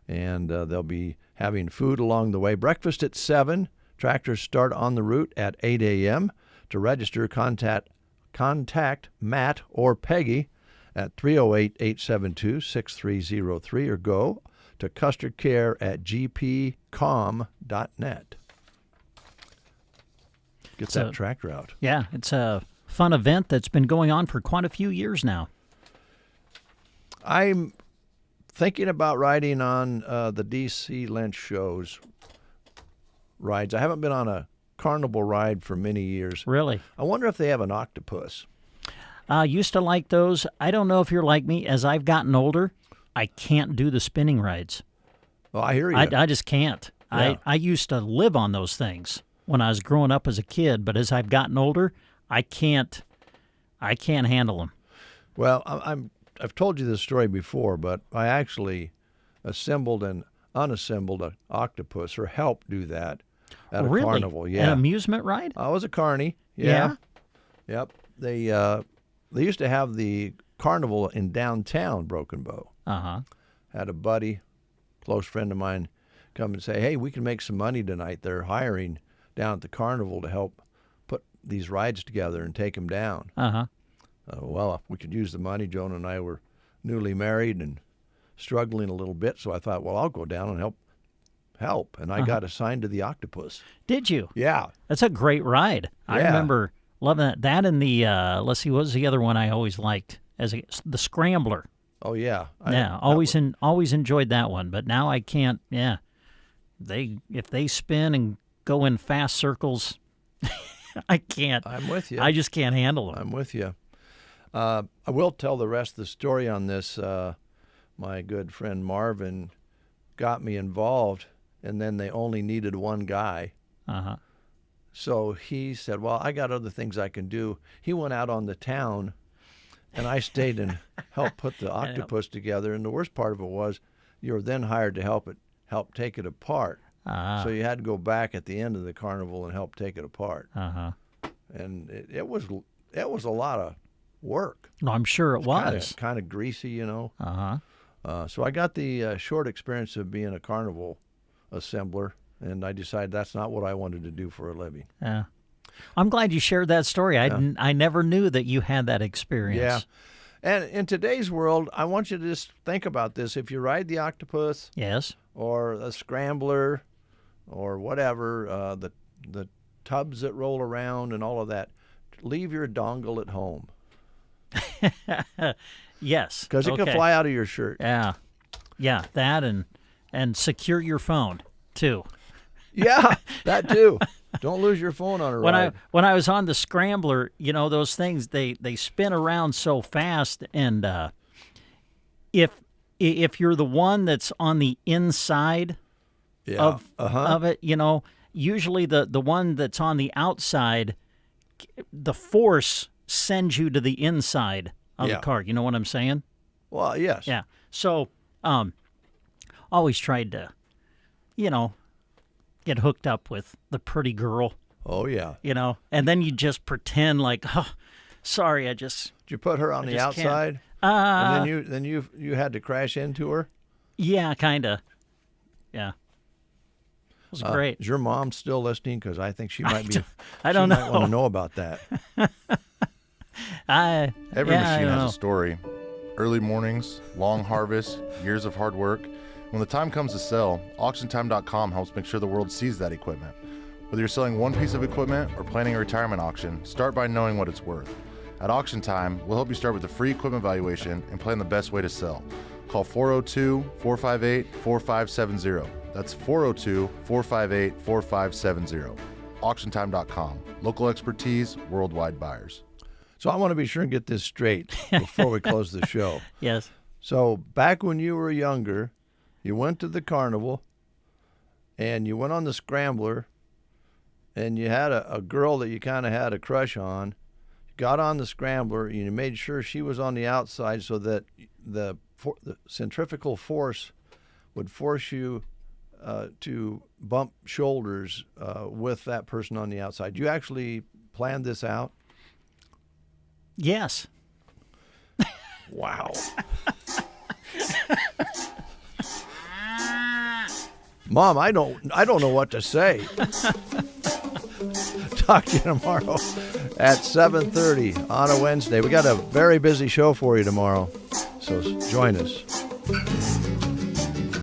And they'll be having food along the way. Breakfast at 7. Tractors start on the route at 8 a.m. To register, contact Matt or Peggy at 308-872-6303 or go to custercare@gpcom.net. Get that tractor out. Yeah, it's a fun event that's been going on for quite a few years now. I'm thinking about riding on the D.C. Lynch shows rides. I haven't been on a carnival ride for many years. Really? I wonder if they have an octopus. Used to like those. I don't know if you're like me. As I've gotten older, I can't do the spinning rides. Oh, I hear you. I just can't. Yeah. I used to live on those things when I was growing up as a kid, but as I've gotten older, I can't handle them. Well, I've told you this story before, but I actually assembled and unassembled an octopus, or helped do that at a carnival. Yeah, an amusement ride. I was a carny. Yeah. Yep. They used to have the carnival in downtown Broken Bow. Had a buddy, close friend of mine, come and say, "Hey, we can make some money tonight. They're hiring down at the carnival to help put these rides together and take them down." Well, we could use the money. Joan and I were newly married and struggling a little bit, so I thought, well, I'll go down and help. And I got assigned to the octopus. Did you? Yeah. That's a great ride. Yeah. I remember loving that. That and the, let's see, what was the other one I always liked? The Scrambler. Oh, yeah. Always enjoyed that one, but now I can't, if they spin and go in fast circles, I can't. I'm with you. I just can't handle them. I'm with you. I will tell the rest of the story on this. My good friend Marvin got me involved, and then they only needed one guy. So he said, well, I got other things I can do. He went out on the town, and I stayed and helped put the octopus together. And the worst part of it was you were then hired to help take it apart. So you had to go back at the end of the carnival and help take it apart. And it was a lot of work. No, I'm sure it was. Kind of greasy, you know. So I got the short experience of being a carnival assembler, and I decided that's not what I wanted to do for a living. Yeah. I'm glad you shared that story. I never knew that you had that experience. Yeah. And in today's world, I want you to just think about this. If you ride the octopus, yes, or a scrambler, or whatever, the tubs that roll around and all of that, leave your dongle at home. Yes, because it can fly out of your shirt. Yeah, that and secure your phone too. Yeah, that too. Don't lose your phone on a ride. When I was on the Scrambler, you know, those things they spin around so fast, and if you're the one that's on the inside of it, you know, usually the one that's on the outside, the force sends you to the inside of the car. You know what I'm saying? Well, yes. Yeah. So, always tried to, you know, get hooked up with the pretty girl. Oh, yeah. You know, and then you just pretend like, oh, sorry, Did you put her on the outside? And then you had to crash into her? Yeah, kind of. Yeah. It was great. Is your mom still listening? Because I think she might be. I don't know. She might want to know about that. Every machine has a story. Early mornings, long harvests, years of hard work. When the time comes to sell, AuctionTime.com helps make sure the world sees that equipment. Whether you're selling one piece of equipment or planning a retirement auction, start by knowing what it's worth. At Auction Time, we'll help you start with a free equipment valuation and plan the best way to sell. Call 402-458-4570. That's 402-458-4570. AuctionTime.com. Local expertise, worldwide buyers. So I want to be sure and get this straight before we close the show. Yes. So back when you were younger, you went to the carnival and you went on the scrambler and you had a girl that you kind of had a crush on. You got on the scrambler and you made sure she was on the outside so that the centrifugal force would force you to bump shoulders with that person on the outside. You actually planned this out? Yes. Wow. Mom, I don't know what to say. Talk to you tomorrow at 7:30 on a Wednesday. We got a very busy show for you tomorrow, so join us.